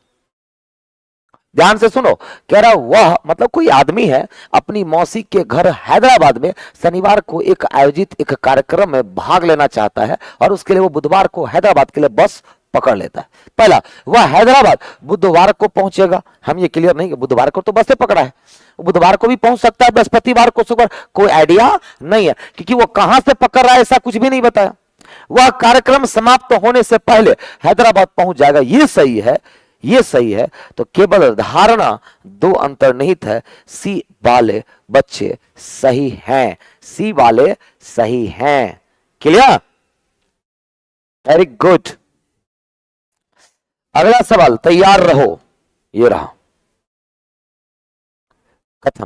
ध्यान से सुनो, कह रहा वह मतलब कोई आदमी है, अपनी मौसी के घर हैदराबाद में शनिवार को एक आयोजित एक कार्यक्रम में भाग लेना चाहता है और उसके लिए वो बुधवार को हैदराबाद के लिए बस पकड़ लेता है। पहला, वह हैदराबाद बुधवार को पहुंचेगा। हम ये क्लियर नहीं कि बुधवार को तो बसें पकड़ा है, बुधवार को भी पहुंच सकता है, बृहस्पतिवार को सुबह, कोई आइडिया नहीं है क्योंकि वो कहां से पकड़ रहा है ऐसा कुछ भी नहीं बताया। वह कार्यक्रम समाप्त होने से पहले हैदराबाद पहुंच जाएगा, ये सही है, ये सही है। तो केवल धारणा दो अंतर्निहित है, सी वाले बच्चे सही हैं, सी वाले सही हैं। Clear, very good. अगला सवाल तैयार रहो, ये रहा कथन।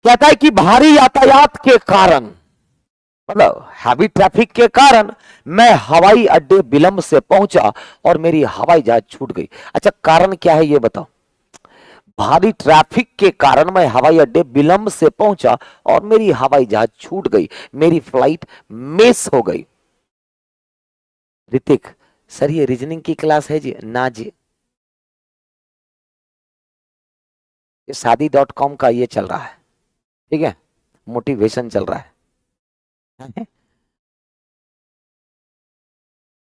कहता है कि भारी यातायात के कारण, मतलब हैवी ट्रैफिक के कारण मैं हवाई अड्डे विलंब से पहुंचा और मेरी हवाई जहाज छूट गई। अच्छा, कारण क्या है ये बताओ। भारी ट्रैफिक के कारण मैं हवाई अड्डे विलंब से पहुंचा और मेरी हवाई जहाज छूट गई, मेरी फ्लाइट मिस हो गई। ऋतिक सर ये रीजनिंग की क्लास है जी? ना जी, ये शादी.com का ये चल रहा है, ठीक है, मोटिवेशन चल रहा है।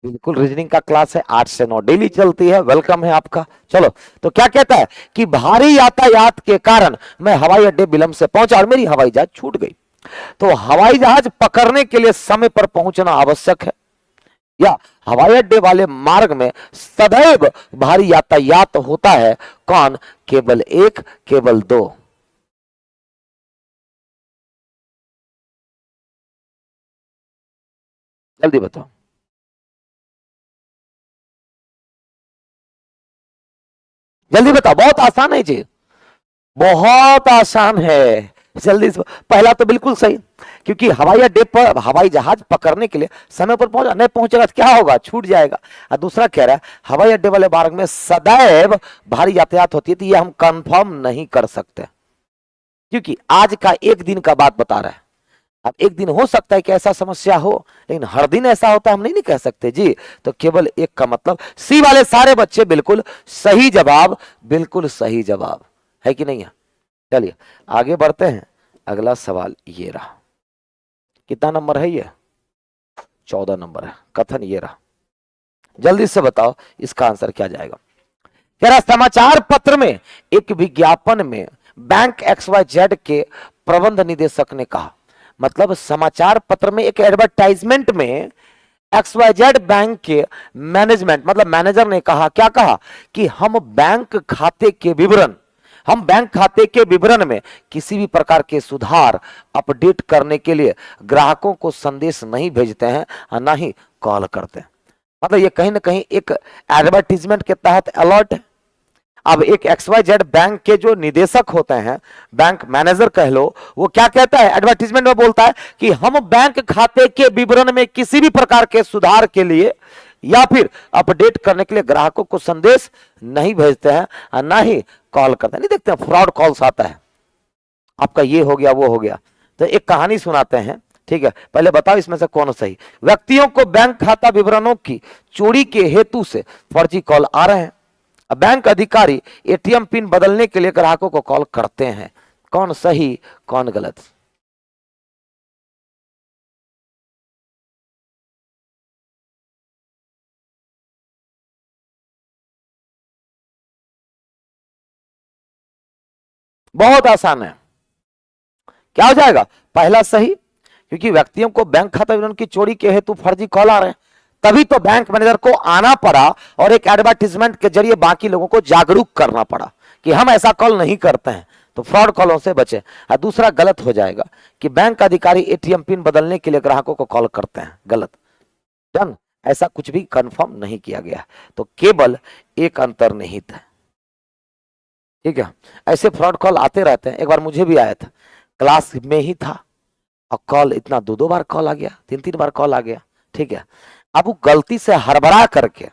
बिल्कुल रीजनिंग का क्लास है, 8 से 9 डेली चलती है, वेलकम है आपका। चलो तो क्या कहता है कि भारी यातायात के कारण मैं हवाई अड्डे विलंब से पहुंचा और मेरी हवाई जहाज छूट गई। तो हवाई जहाज पकड़ने के लिए समय पर पहुंचना आवश्यक है, या हवाई अड्डे वाले मार्ग में सदैव भारी यातायात होता है? कौन, केवल एक, केवल दो? जल्दी बताओ, जल्दी बताओ, बहुत आसान है जी, बहुत आसान है, जल्दी से। पहला तो बिल्कुल सही, क्योंकि हवाई अड्डे पर हवाई जहाज पकड़ने के लिए समय पर पहुंचा, नहीं पहुंचेगा तो क्या होगा, छूट जाएगा। और दूसरा कह रहा है हवाई अड्डे वाले मार्ग में सदैव भारी यातायात होती है, तो ये हम कंफर्म नहीं कर सकते, क्योंकि आज का एक दिन का बात बता रहा है। अब एक दिन हो सकता है कि ऐसा समस्या हो, लेकिन हर दिन ऐसा होता है हम नहीं कह सकते जी। तो केवल एक का मतलब सी वाले सारे बच्चे बिल्कुल सही जवाब, बिल्कुल सही जवाब है कि नहीं है। चलिए आगे बढ़ते हैं। अगला सवाल ये रहा, कितना नंबर है ये, 14 नंबर है। कथन ये रहा, जल्दी से बताओ इसका आंसर क्या जाएगा। कह रहा समाचार पत्र में एक विज्ञापन में बैंक XYZ के प्रबंध निदेशक ने कहा, मतलब समाचार पत्र में एक एडवर्टाइजमेंट में XYZ बैंक के मैनेजमेंट मतलब मैनेजर ने कहा, क्या कहा कि हम बैंक खाते के विवरण में किसी भी प्रकार के सुधार अपडेट करने के लिए ग्राहकों को संदेश नहीं भेजते हैं और ना ही कॉल करते हैं। मतलब ये कहीं ना कहीं एक एडवर्टीजमेंट के तहत अलर्ट है। अब एक XYZ बैंक के जो निदेशक होते हैं, बैंक मैनेजर कह लो, वो क्या कहता है एडवर्टीजमेंट में, बोलता है कि हम बैंक खाते के विवरण में किसी भी प्रकार के सुधार के लिए या फिर अपडेट करने के लिए ग्राहकों को संदेश नहीं भेजते हैं और ना ही कॉल करते हैं। नहीं देखते हैं फ्रॉड कॉल्स आता है, आपका ये हो गया वो हो गया। तो एक कहानी सुनाते हैं, ठीक है, पहले बताओ इसमें से कौन सही। व्यक्तियों को बैंक खाता विवरणों की चोरी के हेतु से फर्जी कॉल आ रहे हैं। बैंक अधिकारी ATM पिन बदलने के लिए ग्राहकों को कॉल करते हैं। कौन सही कौन गलत। बहुत आसान है, क्या हो जाएगा, पहला सही, क्योंकि व्यक्तियों को बैंक खाता विवरण की चोरी के हेतु फर्जी कॉल आ रहे हैं, तभी तो बैंक मैनेजर को आना पड़ा और एक एडवर्टीजमेंट के जरिए बाकी लोगों को जागरूक करना पड़ा कि हम ऐसा कॉल नहीं करते हैं, तो फ्रॉड कॉलों से बचे। और दूसरा गलत हो जाएगा कि बैंक अधिकारी ATM पिन बदलने के लिए ग्राहकों को कॉल करते हैं, गलत। डन, ऐसा कुछ भी कंफर्म नहीं किया गया, तो केवल एक अंतर्निहित है, ठीक है। ऐसे फ्रॉड कॉल आते रहते हैं, एक बार मुझे भी आया था, क्लास में ही था और कॉल इतना 2-2 बार कॉल आ गया, 3-3 बार कॉल आ गया, ठीक है। अब वो गलती से हड़बड़ा करके,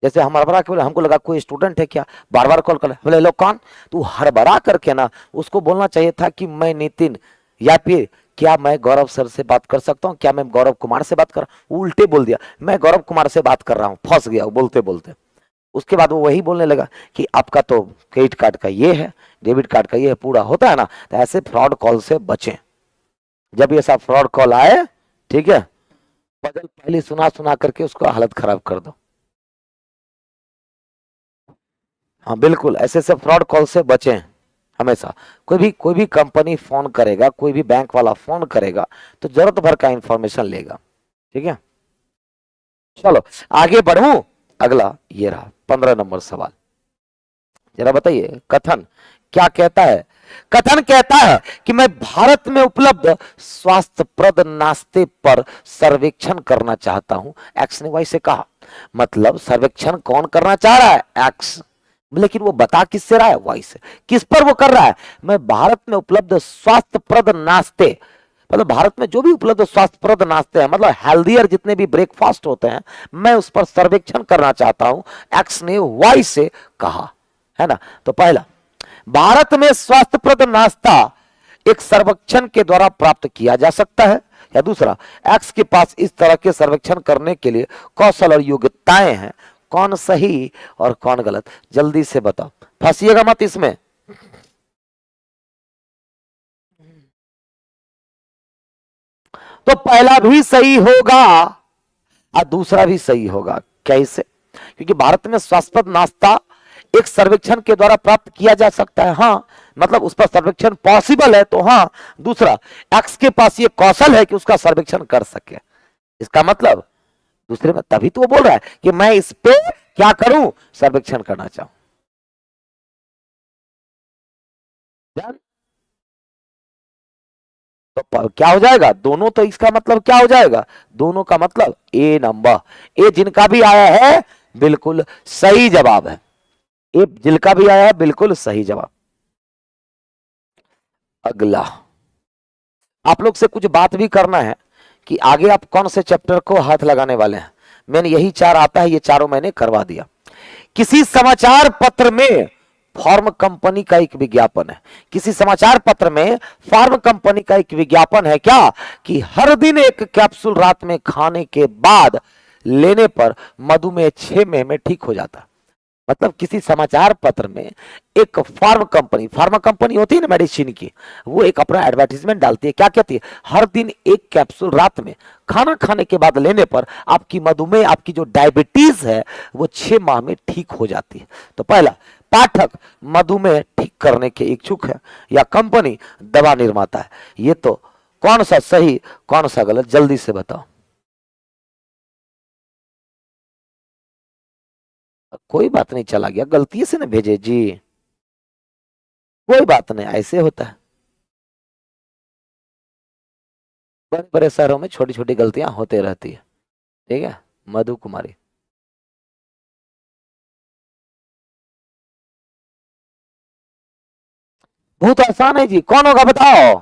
जैसे हम हड़बड़ा के बोले, हमको लगा कोई स्टूडेंट है क्या, बार बार कॉल कर, बोले लो कौन, तू हड़बड़ा करके ना उसको बोलना चाहिए था कि मैं नितिन, या फिर क्या मैं गौरव सर से बात कर सकता हूँ, क्या मैं गौरव कुमार से बात कर, उल्टे बोल दिया, मैं गौरव कुमार से बात कर रहा हूँ, फंस गया बोलते बोलते। उसके बाद वो वही बोलने लगा कि आपका तो क्रेडिट कार्ड का ये है, डेबिट कार्ड का ये है, पूरा होता है ना। तो ऐसे फ्रॉड कॉल से बचें, जब ये सब फ्रॉड कॉल आए, ठीक है, पजल पहले सुना सुना करके उसको हालत खराब कर दो। हाँ बिल्कुल, ऐसे सब फ्रॉड कॉल से बचें हमेशा। कोई भी कंपनी फोन करेगा, कोई भी बैंक वाला फोन करेगा तो जरूरत भर का इंफॉर्मेशन लेगा, ठीक है। चलो आगे बढ़ूं, अगला ये रहा 15 नंबर सवाल, जरा बताइए कथन क्या कहता है। कथन कहता है कि मैं भारत में उपलब्ध स्वास्थ्यप्रद नाश्ते पर सर्वेक्षण करना चाहता हूं। एक्स ने वाई से कहा, मतलब सर्वेक्षण कौन करना चाह रहा है, एक्स, लेकिन वो बता किससे रहा है, वाई से। किस पर वो कर रहा है, मैं भारत में उपलब्ध स्वास्थ्यप्रद नाश्ते, मतलब भारत में जो भी उपलब्ध स्वास्थ्यप्रद नाश्ते हैं, मतलब हेल्दियर जितने भी ब्रेकफास्ट होते हैं, मैं उस पर सर्वेक्षण करना चाहता हूं, एक्स ने वाई से कहा, है ना। तो पहला, भारत में स्वास्थ्यप्रद नाश्ता एक सर्वेक्षण के द्वारा प्राप्त किया जा सकता है, या दूसरा, एक्स के पास इस तरह के सर्वेक्षण करने के लिए कौशल और योग्यताएं हैं। कौन सही और कौन गलत, जल्दी से बताओ, फंसिएगा मत इसमें। तो पहला भी सही होगा और दूसरा भी सही होगा, कैसे, क्योंकि भारत में स्वास्थ्यप्रद नाश्ता एक सर्वेक्षण के द्वारा प्राप्त किया जा सकता है, हाँ, मतलब उस पर सर्वेक्षण पॉसिबल है, तो हाँ। दूसरा, एक्स के पास ये कौशल है कि उसका सर्वेक्षण कर सके, इसका मतलब दूसरे में, तभी तो वो बोल रहा है कि मैं इस पे क्या करूं, सर्वेक्षण करना चाहूं। तो क्या हो जाएगा दोनों, तो इसका मतलब क्या हो जाएगा, दोनों का मतलब ए नंबर, ए जिनका भी आया है बिल्कुल सही जवाब है, ए जिनका भी आया है बिल्कुल सही जवाब। अगला, आप लोग से कुछ बात भी करना है कि आगे आप कौन से चैप्टर को हाथ लगाने वाले हैं। मैंने यही 4 आता है, ये चारों मैंने करवा दिया। किसी समाचार पत्र में फार्म कंपनी का एक विज्ञापन है, किसी समाचार पत्र में फार्म कंपनी का एक विज्ञापन है क्या, कि हर दिन एक कैप्सूल रात में खाने के बाद लेने पर मधुमेह 6 महीने में ठीक हो जाता है। मतलब किसी समाचार पत्र में एक फार्मा कंपनी होती है ना मेडिसिन की, वो एक अपना एडवर्टीजमेंट डालती है, क्या कहती है, हर दिन एक कैप्सूल रात में खाना खाने के बाद लेने पर आपकी मधुमेह, आपकी जो डायबिटीज है वो 6 माह में ठीक हो जाती है। तो पहला, पाठक मधुमेह ठीक करने के इच्छुक है या कंपनी दवा निर्माता है? ये तो कौन सा सही कौन सा गलत, जल्दी से बताओ। कोई बात नहीं, चला गया, गलती से ना भेजे जी, कोई बात नहीं, ऐसे होता है, बड़े बड़े शहरों में छोटी छोटी गलतियां होते रहती है। ठीक है, मधु कुमारी। बहुत आसान है जी, कौन होगा बताओ?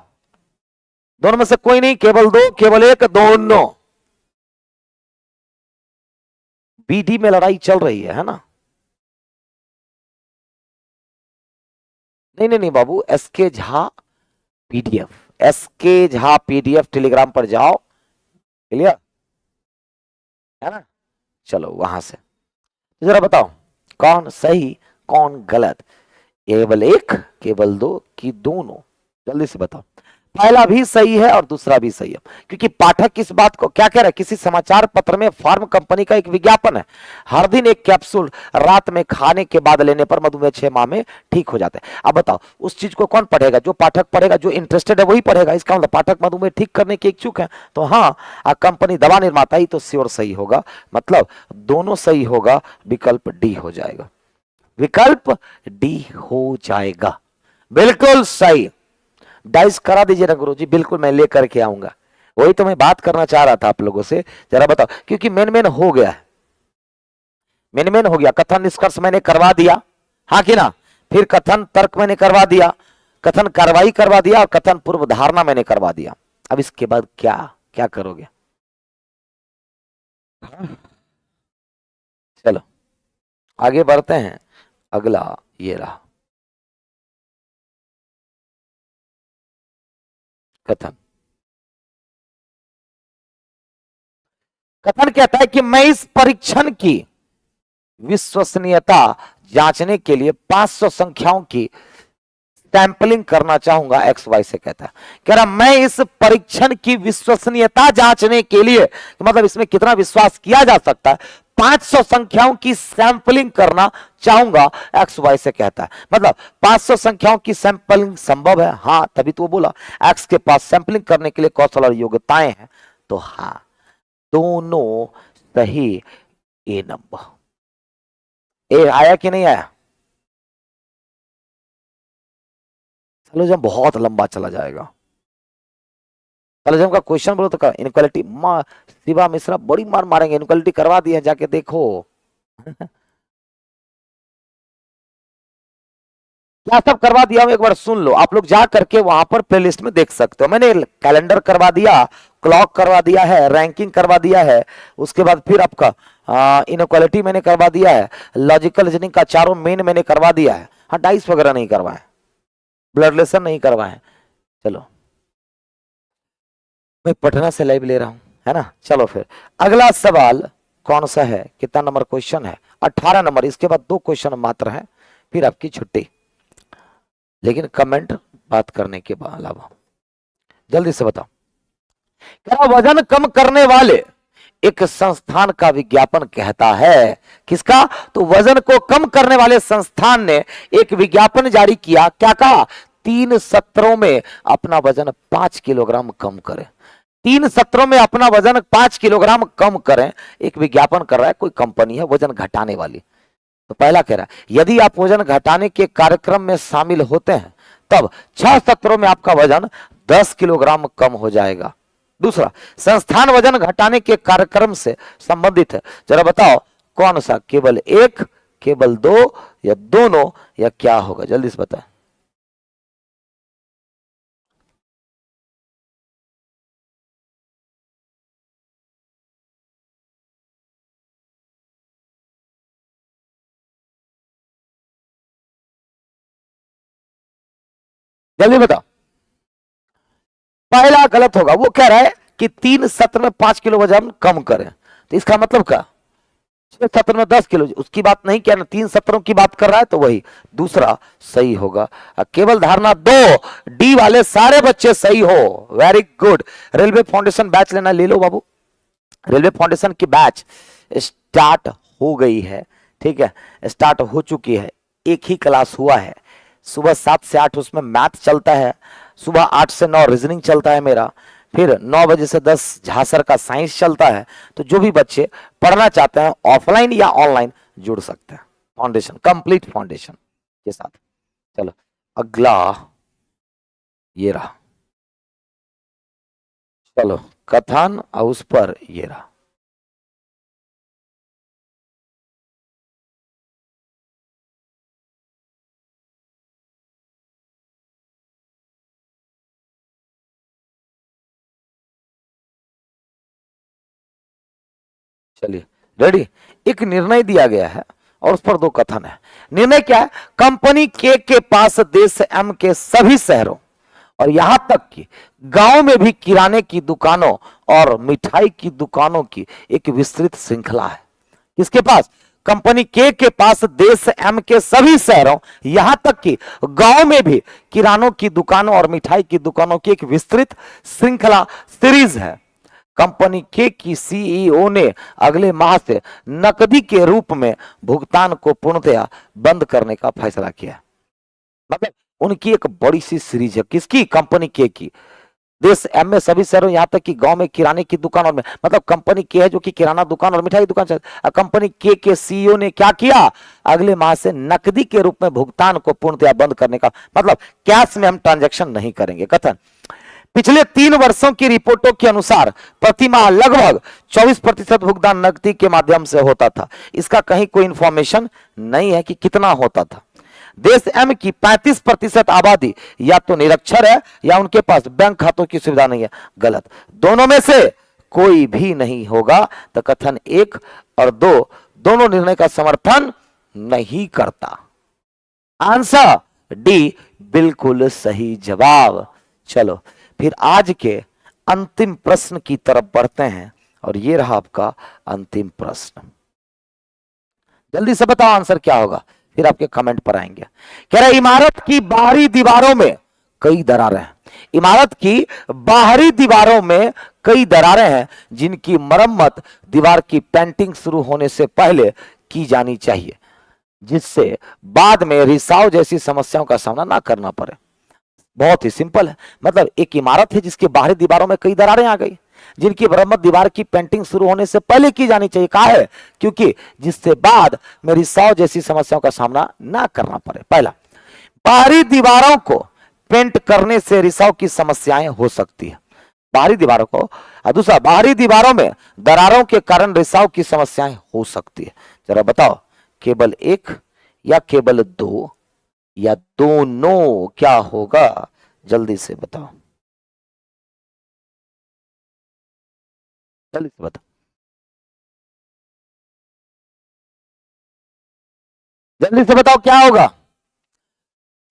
दोनों में से कोई नहीं, केवल दो, केवल एक, दोनों। बीडी में लड़ाई चल रही है ना? नहीं नहीं नहीं बाबू, SK Jha PDF, SK Jha PDF Telegram पर जाओ, क्लियर है ना? चलो वहां से जरा बताओ, कौन सही कौन गलत, केवल एक, केवल दो, कि दोनों? जल्दी से बताओ। पहला भी सही है और दूसरा भी सही है, क्योंकि पाठक इस बात को क्या कह रहा है, किसी समाचार पत्र में फार्म कंपनी का एक विज्ञापन है, हर दिन एक कैप्सूल रात में खाने के बाद लेने पर मधुमेह 6 माह में ठीक हो जाता है। अब बताओ, उस चीज को कौन पढ़ेगा? जो पाठक पढ़ेगा, जो इंटरेस्टेड है वही पढ़ेगा। इसका मतलब पाठक मधुमेह ठीक करने के इच्छुक है, तो हाँ, कंपनी दवा निर्माता ही तो श्योर सही होगा, मतलब दोनों सही होगा, विकल्प डी हो जाएगा, विकल्प डी हो जाएगा, बिल्कुल सही। डाइस करा दीजिए ना गुरु जी, बिल्कुल मैं लेकर के आऊंगा, वही तो मैं बात करना चाह रहा था आप लोगों से। जरा बताओ, क्योंकि मेन मेन हो गया है, मेन मेन हो गया, कथन निष्कर्ष मैंने करवा दिया, हाँ कि ना, फिर कथन तर्क मैंने करवा दिया, कथन कार्रवाई करवा दिया, और कथन पूर्व धारणा मैंने करवा दिया। अब इसके बाद क्या क्या करोगे? चलो आगे बढ़ते हैं, अगला ये रहा कथन। कथन कहता है कि मैं इस परीक्षण की विश्वसनीयता जांचने के लिए 500 संख्याओं की सैंपलिंग करना चाहूंगा, एक्स वाई से कहता है, कह रहा मैं इस परीक्षण की विश्वसनीयता जांचने के लिए, मतलब इसमें कितना विश्वास किया जा सकता है, 500 संख्याओं की सैंपलिंग करना चाहूंगा, एक्स वाई से कहता है। मतलब 500 संख्याओं की सैंपलिंग संभव है, हाँ, तभी तो वो बोला एक्स के पास सैंपलिंग करने के लिए कौशल और योग्यताएं हैं, तो हाँ, दोनों सही। ए नंबर, ए आया कि नहीं आया? चलो जब बहुत लंबा चला जाएगा, चलो जब का क्वेश्चन बोलो तो इनक्वालिटी, शिवा मिश्रा बड़ी मार मारेंगे, इनक्वालिटी करवा दी है, जाके देखो। क्या सब करवा दिया हूं, एक बार सुन लो, आप लोग जा करके वहां पर प्लेलिस्ट में देख सकते हो, मैंने कैलेंडर करवा दिया, क्लॉक करवा दिया है, रैंकिंग करवा दिया है, उसके बाद फिर आपका इनक्वालिटी मैंने करवा दिया है, लॉजिकल रीजनिंग का चारों मेन मैंने करवा दिया है, हाँ, डाइस वगैरह नहीं करवाए, ब्लड रिलेशन नहीं करवाए। चलो, मैं पटना से लाइव ले रहा हूं, है ना? चलो फिर अगला सवाल कौन सा है, कितना नंबर क्वेश्चन है? 18 नंबर, इसके बाद 2 क्वेश्चन मात्र है, फिर आपकी छुट्टी, लेकिन कमेंट बात करने के अलावा जल्दी से बताओ। क्या वजन कम करने वाले एक संस्थान का विज्ञापन कहता है, किसका? तो वजन को कम करने वाले संस्थान ने एक विज्ञापन जारी किया, क्या कहा? 3 सत्रों में अपना वजन 5 किलोग्राम कम करें, 3 सत्रों में अपना वजन 5 किलोग्राम कम करें, एक विज्ञापन कर रहा है, कोई कंपनी है वजन घटाने वाली। तो पहला कह रहा है, यदि आप वजन घटाने के कार्यक्रम में शामिल होते हैं तब 6 सत्रों में आपका वजन 10 किलोग्राम कम हो जाएगा। दूसरा, संस्थान वजन घटाने के कार्यक्रम से संबंधित है, जरा बताओ कौन सा, केवल एक, केवल दो, या दोनों, या क्या होगा? जल्दी से बताएं। जल्दी बताओ। पहला गलत होगा, वो कह रहा है कि 3 सत्र में 5 किलो वजन कम करें, तो इसका मतलब क्या, 6 सत्र में 10 किलो, उसकी बात नहीं किया ना, 3 सत्रों की बात कर रहा है, तो वही दूसरा सही होगा। केवल धारणा 2, डी वाले सारे बच्चे सही हो, very good. Railway foundation batch लेना, ले लो बाबू, रेलवे फाउंडेशन की बैच स्टार्ट हो गई है, ठीक है, स्टार्ट हो चुकी है। एक ही क्लास हुआ है, सुबह 7 से 8 उसमें मैथ चलता है, सुबह 8 से 9 रीजनिंग चलता है मेरा, फिर 9 बजे से 10 झांसर का साइंस चलता है। तो जो भी बच्चे पढ़ना चाहते हैं ऑफलाइन या ऑनलाइन जुड़ सकते हैं फाउंडेशन, कंप्लीट फाउंडेशन के साथ। चलो अगला ये रहा, चलो कथन और उस पर ये रहा। चलिए रेडी। एक निर्णय दिया गया है और उस पर 2 कथन है। निर्णय क्या है, कंपनी के पास देश एम के सभी शहरों और यहां तक कि गांव में भी किराने की दुकानों और मिठाई की दुकानों की एक विस्तृत श्रृंखला है। किसके पास, कंपनी के पास देश एम के सभी शहरों यहां तक कि गांव में भी किरानों की दुकानों और मिठाई की दुकानों की एक विस्तृत श्रृंखला सीरीज है। कंपनी के की सीईओ ने अगले माह से नकदी के रूप में भुगतान को पूर्णतया बंद करने का फैसला किया। मतलब उनकी एक बड़ी सी सीरीज है, किसकी, कंपनी के की, देश एम में सभी शहरों यहां तक कि गांव में किराने की दुकान और में, मतलब कंपनी के है जो कि किराना दुकान और मिठाई दुकान चलती। कंपनी के सीईओ ने क्या किया, अगले माह से नकदी के रूप में भुगतान को पूर्णतया बंद करने का, मतलब कैश में हम ट्रांजैक्शन नहीं करेंगे। कथन, पिछले 3 वर्षों की रिपोर्टों के अनुसार प्रति माह लगभग 24% भुगतान नकदी के माध्यम से होता था। इसका कहीं कोई इंफॉर्मेशन नहीं है कि कितना होता था। देश एम की 35% आबादी या तो निरक्षर है या उनके पास बैंक खातों की सुविधा नहीं है। गलत, दोनों में से कोई भी नहीं होगा। तो कथन 1 और 2 दोनों निर्णय का समर्थन नहीं करता। आंसर डी बिल्कुल सही जवाब। चलो फिर आज के अंतिम प्रश्न की तरफ बढ़ते हैं और ये रहा आपका अंतिम प्रश्न। जल्दी से बताओ आंसर क्या होगा, फिर आपके कमेंट पर आएंगे। कह रहे इमारत की बाहरी दीवारों में कई दरारें हैं। इमारत की बाहरी दीवारों में कई दरारें हैं जिनकी मरम्मत दीवार की पेंटिंग शुरू होने से पहले की जानी चाहिए, जिससे बाद में रिसाव जैसी समस्याओं का सामना ना करना पड़े। बहुत ही सिंपल है, मतलब एक इमारत है जिसके बाहरी दीवारों में कई दरारें आ गई, जिनकी मरम्मत दीवार की पेंटिंग शुरू होने से पहले की जानी चाहिए। कहा है, क्योंकि जिससे बाद में रिसाव जैसी समस्याओं का सामना ना करना पड़े। पहला, बाहरी दीवारों को पेंट करने से रिसाव की समस्याएं हो सकती है, बाहरी दीवारों को। और दूसरा, बाहरी दीवारों में दरारों के कारण रिसाव की समस्याएं हो सकती है। जरा बताओ, केवल 1 या केवल 2 या दोनों, क्या होगा, जल्दी से बताओ, जल्दी से बताओ, जल्दी से बताओ क्या होगा।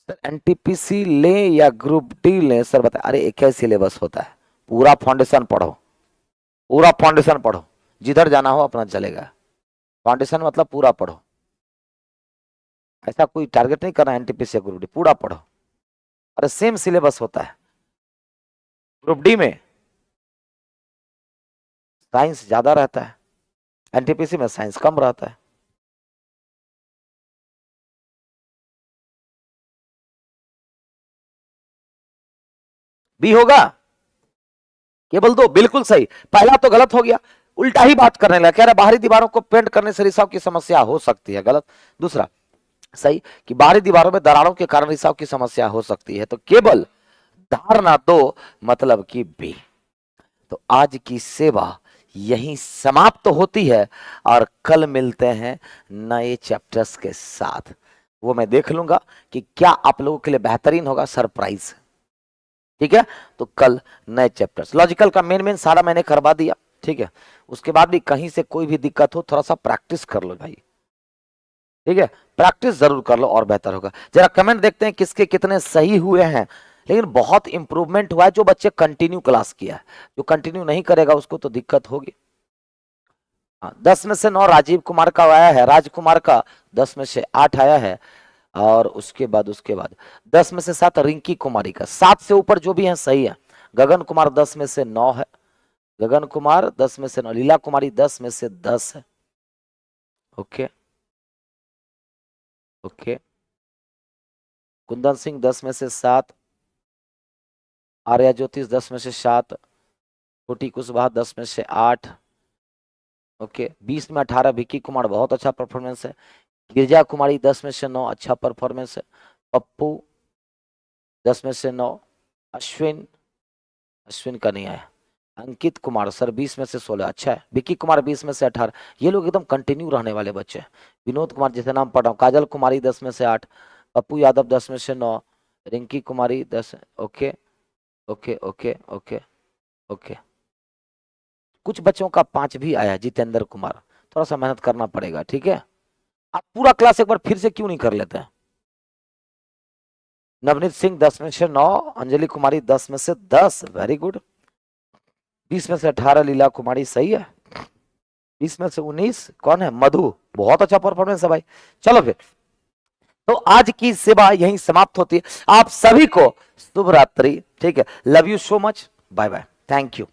सर एनटीपीसी ले या ग्रुप डी ले, सर बताए। अरे एक ही सिलेबस होता है, पूरा फाउंडेशन पढ़ो, पूरा फाउंडेशन पढ़ो, जिधर जाना हो अपना चलेगा। फाउंडेशन मतलब पूरा पढ़ो, ऐसा कोई टारगेट नहीं करना एनटीपीसी या ग्रुप डी, पूरा पढ़ो। अरे सेम सिलेबस होता है। ग्रुप डी में साइंस ज्यादा रहता है, एनटीपीसी में साइंस कम रहता है। बी होगा, केवल 2, बिल्कुल सही। पहला तो गलत हो गया, उल्टा ही बात करने लगा, कह रहा बाहरी दीवारों को पेंट करने से रिसाव की समस्या हो सकती है, गलत। दूसरा सही, कि बाहरी दीवारों में दरारों के कारण रिसाव की समस्या हो सकती है, तो केवल धारणा 2 मतलब कि बी। तो आज की सेवा यहीं समाप्त होती है और कल मिलते हैं नए चैप्टर्स के साथ। वो मैं देख लूंगा कि क्या आप लोगों के लिए बेहतरीन होगा, सरप्राइज। ठीक है, तो कल नए चैप्टर्स, लॉजिकल का मेन सारा मैंने करवा दिया। ठीक है, उसके बाद भी कहीं से कोई भी दिक्कत हो, थोड़ा सा प्रैक्टिस कर लो भाई। ठीक है, प्रैक्टिस जरूर कर लो और बेहतर होगा। जरा कमेंट देखते हैं किसके कितने सही हुए हैं। लेकिन बहुत इंप्रूवमेंट हुआ है जो बच्चे कंटिन्यू क्लास किया है। जो कंटिन्यू नहीं करेगा उसको तो दिक्कत होगी। 10 में से 9 राजीव कुमार का आया है, राजकुमार का 10 में से 8 आया है, और उसके बाद 10 में से 7 रिंकी कुमारी का, 7 से ऊपर जो भी है सही है। गगन कुमार 10 में से 9 है, गगन कुमार 10 में से 9, लीला कुमारी 10 में से 10 है। ओके ओके, कुंदन सिंह 10 में से 7, आर्या ज्योतिष 10 में से 7, छोटी कुशवाहा 10 में से 8। ओके, 20 में 18 विक्की कुमार, बहुत अच्छा परफॉर्मेंस है। गिरजा कुमारी 10 में से 9, अच्छा परफॉर्मेंस है। पप्पू 10 में से 9, अश्विन का नहीं आया। अंकित कुमार सर 20 में से 16, अच्छा है। विक्की कुमार 20 में से 18, ये लोग एकदम कंटिन्यू रहने वाले बच्चे हैं। विनोद कुमार जैसे नाम पढ़ रहा हूँ, काजल कुमारी 10 में से 8, पप्पू यादव 10 में से 9, रिंकी कुमारी 10। Okay okay okay okay okay, कुछ बच्चों का 5 भी आया, जितेंद्र कुमार, थोड़ा सा मेहनत करना पड़ेगा, ठीक है। आप पूरा क्लास एक बार फिर से क्यों नहीं कर लेते हैं। नवनीत सिंह 10 में से 9, अंजलि कुमारी 10 में से 10, वेरी गुड। 20 में से 18 लीला कुमारी, सही है। 20 में से 19 कौन है, मधु, बहुत अच्छा परफॉर्मेंस है भाई। चलो फिर, तो आज की सेवा यहीं समाप्त होती है। आप सभी को शुभ रात्रि, ठीक है। Love you so much, bye bye, thank you.